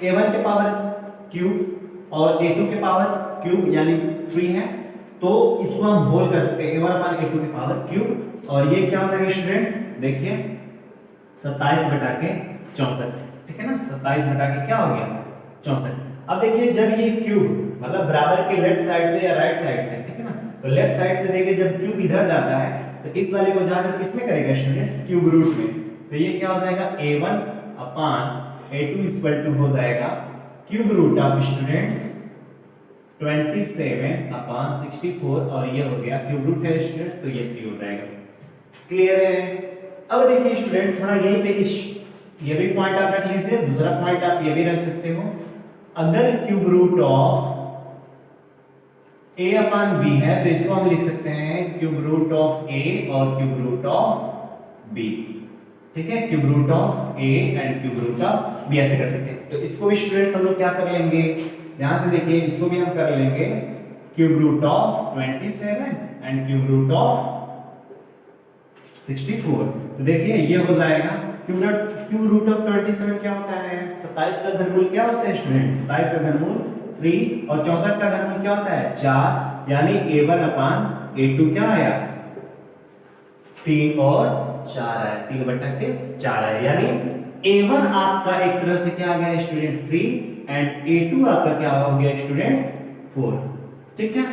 a1 के पावर क्यूब और a2 के पावर क्यूब यानी 3 है, तो इसको हम होल कर सकते हैं a1/a2 के पावर क्यूब, और ये क्या हो जाएगा स्टूडेंट्स, देखिए 27/64, ठीक है ना, 27 बटा के क्या हो गया 64। अब देखिए जब ये क्यूब मतलब बराबर के लेफ्ट साइड से या राइट साइड से, ठीक है ना, तो लेफ्ट साइड से देखिए जब क्यूब इधर जाता है तो इस वाले को जाकर किसमें करेगा स्टूडेंट्स, क्यूब रूट में। तो ये क्या हो जाएगा a1 upon a2 equal to हो जाएगा क्यूब रूट ऑफ स्टूडेंट्स 27 अपान 64 और ये हो गया क्यूब रूट है स्टूडेंट्स, तो ये 3 हो जाएगा। क्लियर है। अब देखिए स्टूडेंट थोड़ा यहीं पे ये भी पॉइंट आप रख लीजिए, दूसरा पॉइंट आप ये भी रख सकते हो। अगर क्यूब रूट ऑफ a अपान b है तो इसको हम लिख सकते हैं क्यूब रूट ऑफ a और क्यूब रूट ऑफ b, ठीक है, cube root of a and cube root of b ऐसे कर सकते हैं। तो इसको भी स्टूडेंट्स हम लोग क्या कर लेंगे, यहां से देखिए इसको भी हम कर लेंगे cube root of 27 and cube root of 64। तो देखिए ये हो जाएगा क्यूब रूट ऑफ 27 क्या होता है, 27 का घनमूल क्या होता है स्टूडेंट्स, 27 का घनमूल 3 और 64 का घनमूल क्या होता है 4, यानी a1 अपान a2 क्या आया 3 और 4 आया, 3/4 आया, यानी a1 आपका एक तरह से क्या आ गया स्टूडेंट्स 3 एंड a2 आपका क्या हो गया स्टूडेंट्स 4, ठीक है,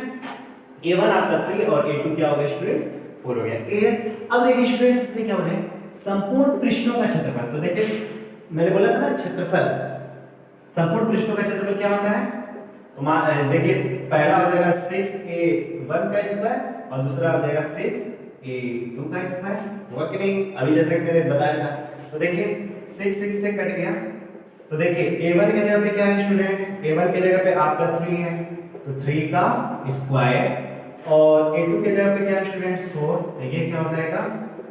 a1 आपका 3 और a2 क्या हो गया स्टूडेंट्स 4 हो गया। क्लियर। अब देखिए स्टूडेंट्स इसमें क्या हो रहा है, संपूर्ण पृष्ठों का क्षेत्रफल। तो देखिए मैंने बोला था ना क्षेत्रफल, संपूर्ण पृष्ठों का क्षेत्रफल क्या होता है, तो देखिए पहला हो जाएगा 6a1 का स्क्वायर और दूसरा हो जाएगा 6a2 का स्क्वायर, हुआ कि नहीं, अभी जैसे मैंने बताया था। तो देखिए 6 6 से कट गया, तो देखिए a1 की जगह पे क्या है स्टूडेंट्स, a1 की जगह पे आपका 3 है तो 3 का स्क्वायर और a2 की जगह पे क्या है स्टूडेंट्स 4, तो ये क्या हो जाएगा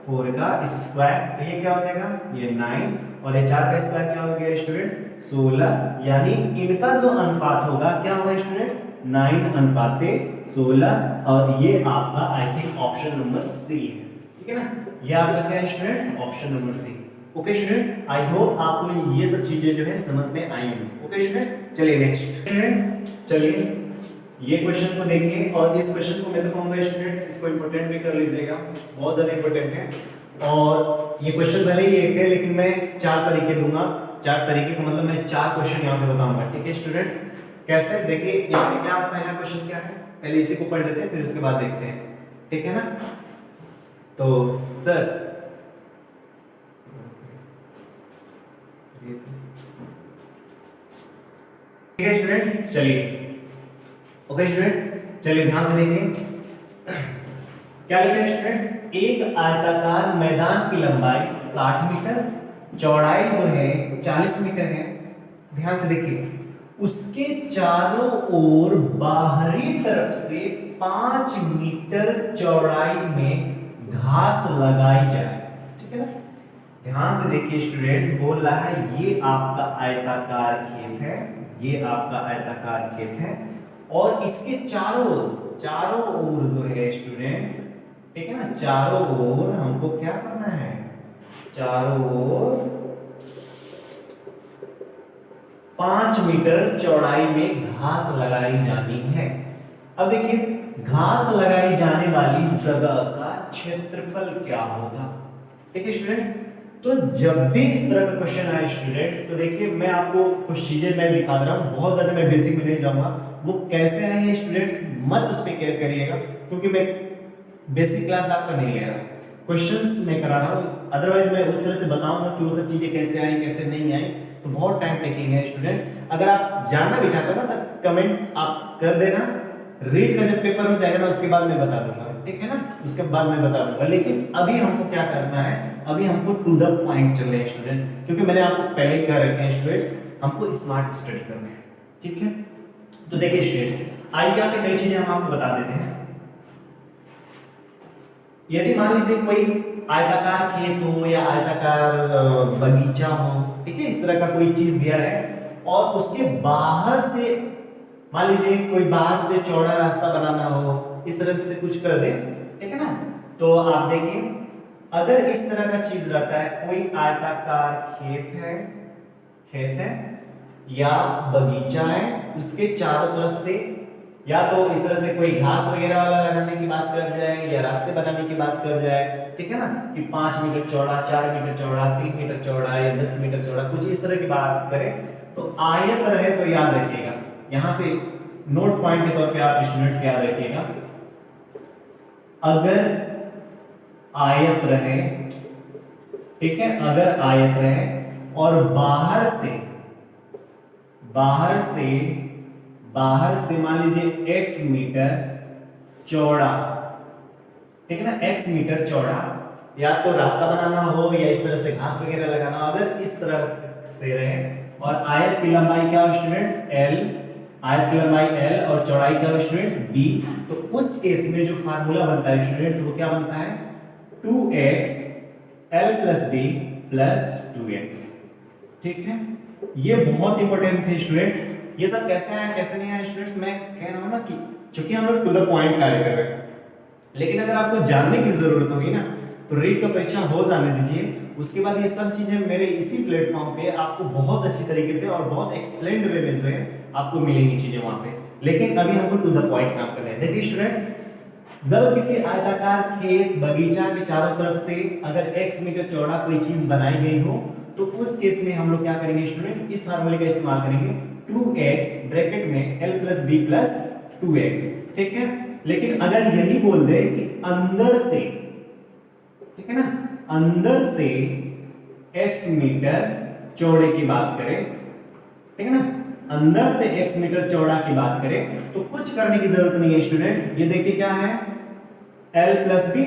4 का स्क्वायर, तो ये क्या हो जाएगा ये 9 और ये 4 का स्क्वायर क्या हो गया स्टूडेंट 16, यानी इनका जो अनुपात होगा क्या होगा स्टूडेंट 9:16 और ये आपका I think option number C है, ठीक है ना, ये आपका क्या है students option number C. Okay students, I hope आपको ये सब चीजें जो है समझ में आई होंगी। ओके स्टूडेंट्स, चलिए नेक्स्ट स्टूडेंट्स, चलिए ये क्वेश्चन को देखिए और इस क्वेश्चन को मैं तो कहूंगा स्टूडेंट्स इसको इंपॉर्टेंट भी कर लीजिएगा, बहुत ज्यादा इंपॉर्टेंट है। और ये क्वेश्चन भले ही एक है लेकिन मैं 4 तरीके दूंगा, 4 तरीके का मतलब मैं 4 क्वेश्चन यहां से बताऊंगा, ठीक है स्टूडेंट्स। कैसे, देखिए यहाँ पे क्या पहला क्वेश्चन क्या है, पहले इसी को पढ़ लेते हैं फिर उसके बाद देखते हैं, ठीक है ना। तो सर ठीक है स्टूडेंट्स, चलिए ओके स्टूडेंट्स, चलिए ध्यान से देखिए क्या लिखा है स्टूडेंट्स, एक आयताकार मैदान की लंबाई 60 मीटर, चौड़ाई जो है 40 मीटर है। ध्यान से देखिए, उसके चारों ओर बाहरी तरफ से 5 मीटर चौड़ाई में घास लगाई जाए, ठीक है ना। ध्यान से देखिए स्टूडेंट्स, बोल रहा है ये आपका आयताकार खेत है, ये आपका आयताकार खेत है और इसके चारों ओर जो है स्टूडेंट्स, ठीक है ना, चारों ओर हमको क्या करना है, चारों ओर 5 मीटर चौड़ाई में घास लगाई जानी है। अब देखिए घास लगाई जाने वाली जगह का क्षेत्रफल क्या होगा, ठीक है स्टूडेंट्स। तो जब भी इस तरह का क्वेश्चन आए स्टूडेंट्स, तो देखिए मैं आपको कुछ चीजें मैं दिखा रहा हूँ, बहुत ज्यादा मैं बेसिक में नहीं जाऊंगा, वो कैसे आए हैं स्टूडेंट्स मत उस पर केयर करिएगा क्योंकि मैं बेसिक क्लास आपका नहीं ले रहा, क्वेश्चंस मैं करा रहा हूँ। अदरवाइज मैं उस तरह से बताऊंगा कि वो सब चीजें कैसे आई कैसे नहीं आई, तो बहुत टाइम टेकिंग है स्टूडेंट्स। अगर आप जानना भी चाहते हो ना तो कमेंट आप कर देना, रीड का जब पेपर हो जाएगा ना उसके बाद मैं बता दूंगा, ठीक है ना, उसके बाद मैं बता दूंगा। लेकिन अभी हमको क्या करना है, अभी हमको टू द पॉइंट चल रहे हैं स्टूडेंट्स, क्योंकि मैंने आपको पहले ही कह रखे हैं स्टूडेंट्स हमको स्मार्ट स्टडी करना है, ठीक है। तो देखिए स्टूडेंट्स, आइए यहाँ पे कई चीजें हम आपको बता देते हैं। यदि मान लीजिए कोई आयताकार खेत हो या आयताकार बगीचा हो, ठीक है, इस तरह का कोई चीज दिया है और उसके बाहर से मान लीजिए कोई बाहर से चौड़ा रास्ता बनाना हो, इस तरह से कुछ कर दे, ठीक है ना। तो आप देखिए अगर इस तरह का चीज रहता है, कोई आयताकार खेत है या बगीचा है, उसके चारों तरफ से या तो इस तरह से कोई घास वगैरह वाला लगाने की बात कर जाए या रास्ते बनाने की बात कर जाए, ठीक है ना, कि 5 मीटर चौड़ा, 4 मीटर चौड़ा, 3 मीटर चौड़ा या 10 मीटर चौड़ा, कुछ इस तरह की बात करें, तो आयत रहे तो याद रखिएगा, यहां से नोट पॉइंट के तौर पे आप स्टूडेंट्स याद रखिएगा, अगर आयत रहे, ठीक है, अगर आयत रहे और बाहर से मान लीजिए x मीटर चौड़ा, ठीक है ना, x मीटर चौड़ा, या तो रास्ता बनाना हो या इस तरह से घास वगैरह लगाना हो, अगर इस तरह से रहे और आयत की लंबाई क्या हो स्टूडेंट्स, l, आयत की लंबाई l और चौड़ाई क्या हो स्टूडेंट्स, b, तो उस केस में जो फार्मूला बनता है स्टूडेंट्स वो क्या बनता है, 2x l plus b plus 2x, ठीक है। ये बहुत इंपॉर्टेंट है स्टूडेंट्स, ये सब कैसे आया कैसे नहीं आया स्टूडेंट्स, मैं कह रहा हूं ना कि चूंकि हम लोग टू द पॉइंट कार्य कर रहे हैं, लेकिन अगर आपको जानने की जरूरत होगी ना तो रीट का परीक्षा हो जाने दीजिए, उसके बाद ये सब चीजें मेरे इसी प्लेटफॉर्म पे आपको बहुत अच्छी तरीके से और बहुत एक्सप्लेन्ड वे में जो है आपको मिलेंगी चीजें वहां पे, लेकिन अभी हमको टू द पॉइंट काम करना है। देखिए स्टूडेंट्स, जब किसी आयताकार खेत बगीचा के चारों तरफ से अगर x मीटर चौड़ा कोई चीज बनाई गई हो तो उस केस में हम लोग क्या करेंगे स्टूडेंट्स, इस फार्मूले का इस्तेमाल करेंगे, 2x ब्रैकेट में l plus b plus 2x, ठीक है। लेकिन अगर यही बोल दे कि अंदर से, ठीक है ना, अंदर से x मीटर चौड़े की बात करें, ठीक है ना, अंदर से x मीटर चौड़ा की बात करें तो कुछ करने की जरूरत नहीं है स्टूडेंट्स, ये देखिए क्या है, l प्लस b,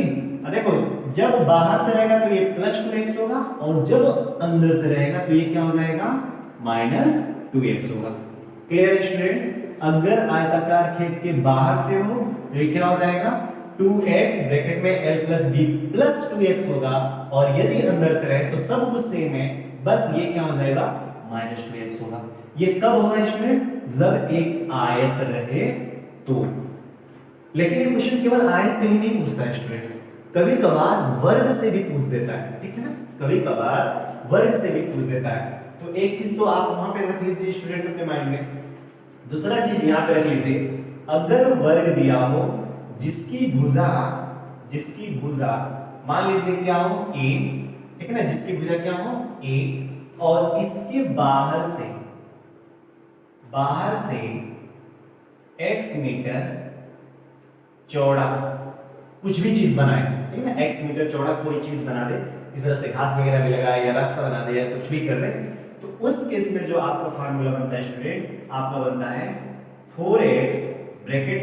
देखो जब बाहर से रहेगा तो ये प्लस 2x होगा और जब अंदर से रहेगा तो ये क्या हो जाएगा, माइनस 2x होगा। क्लियर स्टूडेंट्स, अगर आयताकार खेत के बाहर से हो तो ये क्या हो जाएगा, 2x ब्रैकेट में l plus b plus 2x होगा, और यदि अंदर से रहे तो सब कुछ सेम है, बस ये क्या हो जाएगा, माइनस 2x होगा। ये कब होगा स्टूडेंट, जब एक आयत रहे तो। लेकिन ये क्वेश्चन केवल आयत पे ही नहीं पूछता है स्टूडेंट्स, कभी कभार वर्ग से भी पूछ देता है, ठीक है ना, कभी कभार वर्ग से भी पूछ देता है। तो एक चीज तो आप वहां पे रख लीजिए स्टूडेंट्स अपने माइंड में, दूसरा चीज यहां पे रख लीजिए, अगर वर्ग दिया हो जिसकी भुजा मान लीजिए क्या हो a, ठीक है ना, जिसकी भुजा क्या हो a, और इसके बाहर से x मीटर चौड़ा कुछ भी चीज बनाए, ठीक है ना, x मीटर चौड़ा कोई चीज बना दे, इस तरह से घास वगैरह भी लगाए या रास्ता बना दे या कुछ भी कर दे, तो उस केस में जो आपका फार्मूला बनता है स्टूडेंट, आपका बनता है 4x ब्रैकेट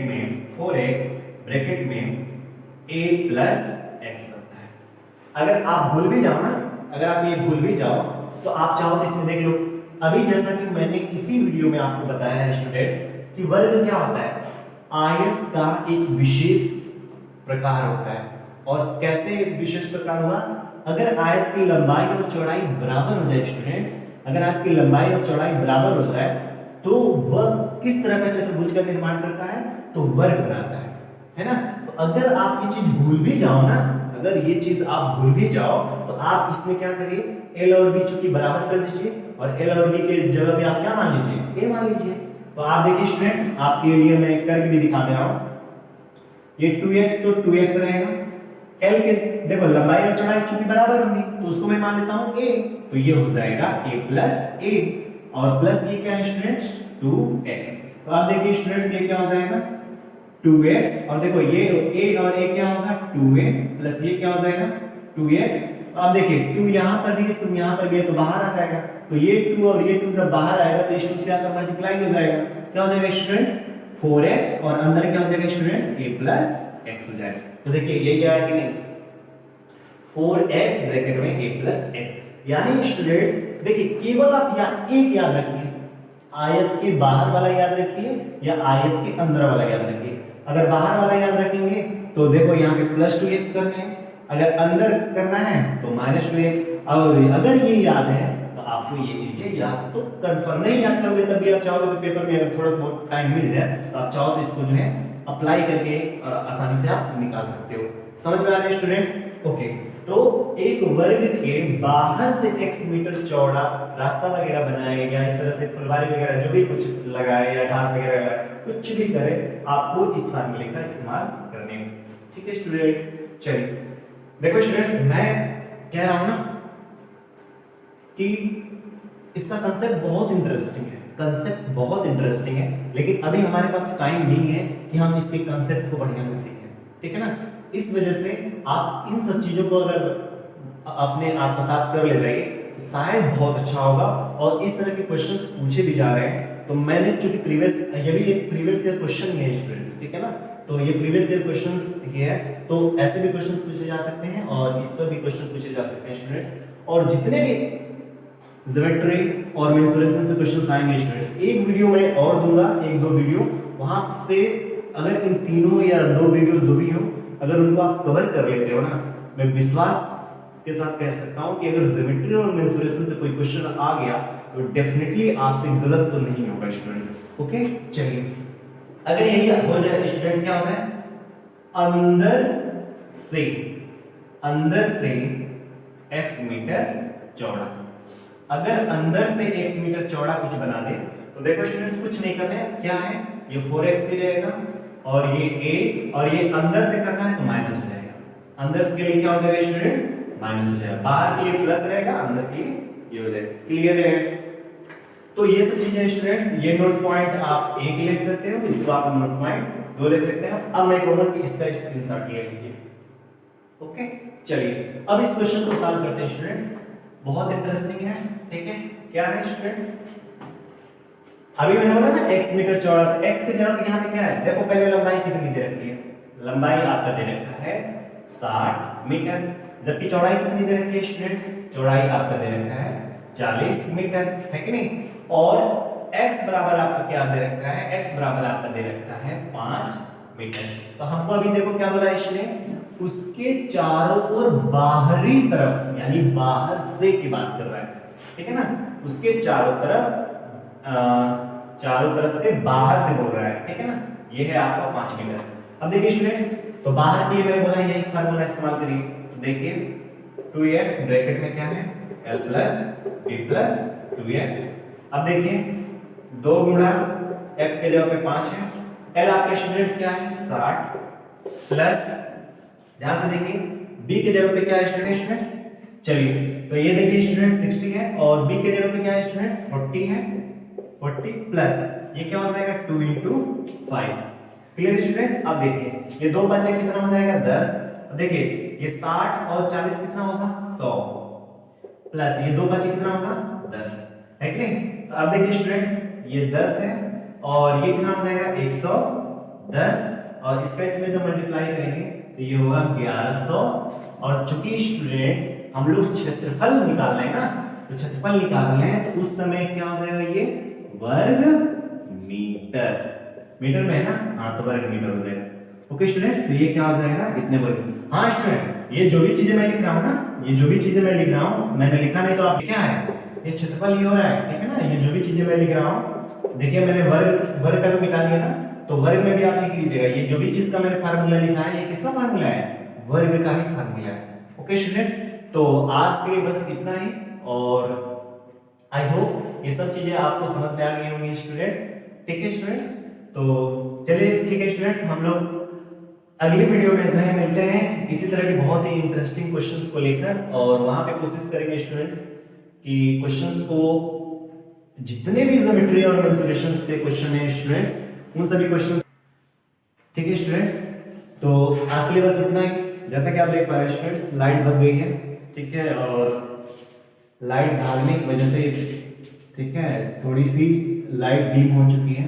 में a प्लस x बनता है। अगर आप भूल भी जाओ ना, अगर आप ये भूल भी जाओ तो आप चाहो तो इसमें देख लो, अभी जैसा कि मैंने इसी वीडियो में आपको बताया है स्टूडेंट्स कि वर्ग क्या होता है, आयत का एक विशेष प्रकार होता है। और कैसे विशेष प्रकार हुआ, अगर आयत की लंबाई और चौड़ाई बराबर हो जाए स्टूडेंट्स, अगर आयत की लंबाई और चौड़ाई बराबर हो जाए तो वह किस तरह का चतुर्भुज का निर्माण करता है, तो वर्ग बनाता है ना। तो अगर आप ये चीज भूल भी जाओ ना, अगर ये चीज आप भूल भी जाओ तो आप इसमें क्या करिए, l और b चूंकि बराबर कर दीजिए और l और b के जगह पे आप क्या मान लीजिए, a मान लीजिए। तो आप देखिए स्टूडेंट्स, आपके लिए मैं करके भी दिखा दे रहा हूं, ये 2x तो 2x रहेगा, l के देखो लंबाई और चौड़ाई चूंकि बराबर होंगी तो उसको मैं मान लेता हूं a, तो ये हो जाएगा a प्लस a, और प्लस ये क्या है स्टूडेंट्स 2x। तो आप देखिए स्टूडेंट्स ये क्या हो जाएगा 2x, और देखो ये a और a क्या होगा 2a, प्लस ये क्या हो जाएगा 2x। तो आप देखिए 2 यहां पर भी है 2 यहां पर भी है तो बाहर आ जाएगा, तो ये 2 और ये 2 जब बाहर आएगा तो इस 2 से आकर मल्टीप्लाई हो जाएगा, क्या हो जाएगा स्टूडेंट्स 4x, और अंदर क्या हो जाएगा स्टूडेंट्स a प्लस x हो जाएगा। तो देखिए ये क्या है कि नहीं 4x ब्रैकेट में a प्लस x, यानी स्टूडेंट्स देखिए केवल आप यहाँ एक याद रखिए, आयत के बाहर वाला याद रखिए या आयत के अंदर वाला याद रखिए। अगर बाहर वाला याद रखेंगे तो देखो यहाँ पे प्लस 2x करने हैं, अगर अंदर करना है तो माइनस 2x। और अगर ये याद है तो आपको ये चीजें याद तो कंफर्म नहीं याद करोगे तब भी आप चाहोगे तो पेपर में अगर थोड़ा सा बहुत टाइम मिल जाए तो आप चाहो तो इसको जो है अप्लाई करके आसानी से आप निकाल सकते हो। समझ में आ रहा है स्टूडेंट्स? ओके, तो एक वर्ग के बाहर से x मीटर चौड़ा रास्ता वगैरह बनाए या इस तरह से फुलवारी वगैरह जो भी कुछ लगाए या घास वगैरह लगाए, कुछ भी करे, आपको इस फार्मूले का इस्तेमाल करने में। ठीक है स्टूडेंट्स, चलिए देखो स्टूडेंट्स, मैं कह रहा हूं ना कि इसका कंसेप्ट बहुत इंटरेस्टिंग है, कंसेप्ट बहुत इंटरेस्टिंग है, लेकिन अभी हमारे पास टाइम नहीं है कि हम इसके कंसेप्ट को बढ़िया से सीखें, ठीक है ना। इस वजह से आप इन सब चीजों को अगर अपने आत्मसात कर ले जाइए तो शायद बहुत अच्छा होगा। और इस तरह के क्वेश्चंस पूछे भी जा रहे हैं, तो मैंने चूंकि ये भी एक प्रीवियस ईयर क्वेश्चन है स्टूडेंट्स, ठीक है ना, तो ये प्रीवियस ईयर क्वेश्चंस ये है, तो ऐसे भी क्वेश्चंस पूछे जा सकते हैं और इस पर भी क्वेश्चन पूछे जा सकते हैं स्टूडेंट्स। और जितने भी ज्योमेट्री और मेंसुरेशन से क्वेश्चंस आएंगे स्टूडेंट्स, एक वीडियो में और दूंगा, एक दो वीडियो, वहां से अगर इन तीनों या दो वीडियो जो भी हो, अगर उनको आप कवर कर लेते हो ना, मैं विश्वास के साथ कह सकता हूं कि अगर ज्योमेट्री और मेंसुरेशन से कोई क्वेश्चन आ गया तो डेफिनेटली आपसे गलत तो नहीं होगा स्टूडेंट्स। ओके, चलिए, अगर यही हो जाए स्टूडेंट्स, क्या हो जाए, अंदर से x मीटर चौड़ा, अगर अंदर से x मीटर चौड़ा कुछ बना दे तो देखो स्टूडेंट्स, कुछ नहीं करना है, क्या है, ये 4x ही रहेगा और ये a, और ये अंदर से करना है तो माइनस हो जाएगा, अंदर के लिए क्या हो जाएगा स्टूडेंट्स, माइनस हो जाएगा, बाहर के लिए प्लस रहेगा, अंदर के लिए ये हो जाएगा। क्लियर है? तो ये सब चीजें स्टूडेंट्स, ये नोट पॉइंट आप 1 ले सकते हो, इसको आप नोट पॉइंट 2 ले सकते हो। अब मैं कहूंगा कि इसका स्क्रीनशॉट ले लीजिए। ओके, चलिए अब इस क्वेश्चन को सॉल्व करते हैं स्टूडेंट्स, बहुत इंटरेस्टिंग है, ठीक है। क्या है स्टूडेंट्स, अभी मैंने बोला ना x मीटर चौड़ा, तो x के जगह यहाँ पे क्या है, देखो पहले लंबाई कितनी दे रखी है, लंबाई आपका दे रखा है 60 मीटर, जबकि चौड़ाई कितनी दे रखी है स्टूडेंट्स, चौड़ाई आपका दे रखा है 40 मीटर, है कि नहीं। और x बराबर आपका क्या दे रखा है, x बराबर आपका दे रखा है 5 मीटर। तो हमको अभी देखो क्या बोला इसने, उसके चारों ओर बाहरी तरफ, यानी बाहर से की बात कर रहा है, ठीक है ना, उसके चारों तरफ से बाहर से बोल रहा है, ठीक है ना, ये है आपका 5 मीटर। अब देखिए स्टूडेंट्स, तो बाहर के लिए मैंने बोला यही फार्मूला इस्तेमाल करिए, तो देखिए 2x ब्रैकेट में क्या है, l plus b plus 2x। अब देखिए 2 गुणा x के जगह पे 5 है, l आपके स्टूडेंट्स क्या है 60, प्लस ध्यान से देखिए b के जगह पे क्या है स्टूडेंट्स, चलिए तो ये देखिए स्टूडेंट्स 60 है और b के जगह पे क्या है स्टूडेंट्स 40 है, 40 प्लस ये क्या हो जाएगा 2 into 5। Clear students? अब देखिए ये 2 बचे कितना हो जाएगा 10, देखिए ये 60 और 40 कितना होगा 100, प्लस ये 2 बचे कितना होगा 10, है कि नहीं। तो अब देखिए स्टूडेंट्स ये 10 है और ये कितना हो जाएगा 110, और इसका इसमें जब मल्टीप्लाई करेंगे तो ये होगा 1100। और चूंकि स्टूडेंट्स हम लोग क्षेत्रफल निकाल रहे हैं ना, तो क्षेत्रफल निकाल रहे हैं तो उस समय क्या हो जाएगा, ये वर्ग मीटर, मीटर में है ना, हाँ तो वर्ग मीटर हो जाएगा। ओके स्टूडेंट्स, तो ये क्या हो जाएगा इतने वर्ग। हाँ स्टूडेंट, ये जो भी चीजें मैं लिख रहा हूँ ना, ये जो भी चीजें मैं लिख रहा हूँ, मैंने लिखा नहीं तो आप क्या है, ये क्षेत्रफल ये हो रहा है, ठीक है ना, ये जो भी चीजें मैं लिख रहा हूँ, देखिए मैंने वर्ग का तो मिटा दिया ना, तो वर्ग में भी आप लिख लीजिएगा, ये जो भी चीज का मैंने फार्मूला लिखा है ये किसका फार्मूला है, वर्ग का ही फार्मूला है। ओके स्टूडेंट्स, तो आज के लिए बस इतना ही, और आई होप ये सब चीजें आपको समझ में आ गई होंगी स्टूडेंट्स, ठीक है स्टूडेंट्स। तो चलिए ठीक है स्टूडेंट्स, हम लोग अगली वीडियो में जो है मिलते हैं इसी तरह के बहुत ही इंटरेस्टिंग क्वेश्चंस को लेकर, और वहां पे कोशिश करेंगे स्टूडेंट्स कि क्वेश्चंस को, जितने भी ज्योमेट्री और मेंसुरेशन के क्वेश्चन हैं स्टूडेंट्स, उन सभी क्वेश्चंस, ठीक है स्टूडेंट्स। तो आज के लिए बस इतना ही। जैसा कि आप देख पा रहे हैं स्टूडेंट्स, लाइट भग गई है, ठीक है, और लाइट भागने की वजह से, ठीक है, थोड़ी सी लाइट डीम हो चुकी है,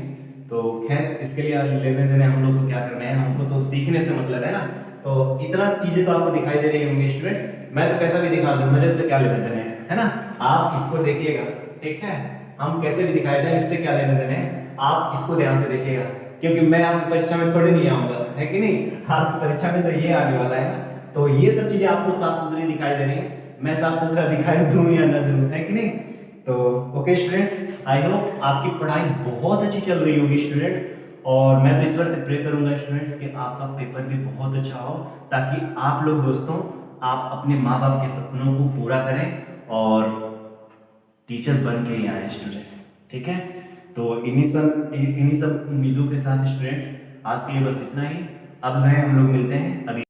तो खैर इसके लिए लेने देने हम लोग को क्या करना है, हमको तो सीखने से मतलब है ना, तो इतना चीजें तो आपको दिखाई दे रही होंगी स्टूडेंट्स, मैं तो कैसा भी दिखा दूं, मेरे से क्या लेने देने हैं, है ना, आप इसको देखिएगा, ठीक है, हम कैसे भी दिखाई दें इससे क्या लेने देने हैं, आप इसको ध्यान से देखिएगा, क्योंकि मैं आपकी परीक्षा में थोड़ी नहीं आऊंगा, है कि नहीं, आपकी परीक्षा में तो ये आने वाला है ना, तो ये सब चीजें आपको साफ सुथरी दिखाई दे रही है, मैं साफ सुथरा दिखाई दूं या ना दूं, है कि नहीं। तो ओके स्टूडेंट्स, आई होप आपकी पढ़ाई बहुत अच्छी चल रही होगी स्टूडेंट्स, और मैं तो ईश्वर से प्रे करूंगा स्टूडेंट्स कि आपका पेपर भी बहुत अच्छा हो, ताकि आप लोग दोस्तों आप अपने माँ बाप के सपनों को पूरा करें और टीचर बन के ही आए स्टूडेंट्स, ठीक है। तो इन्हीं सब उम्मीदों के साथ स्टूडेंट्स आज के लिए बस इतना ही। अब जो है हम लोग मिलते हैं अभी।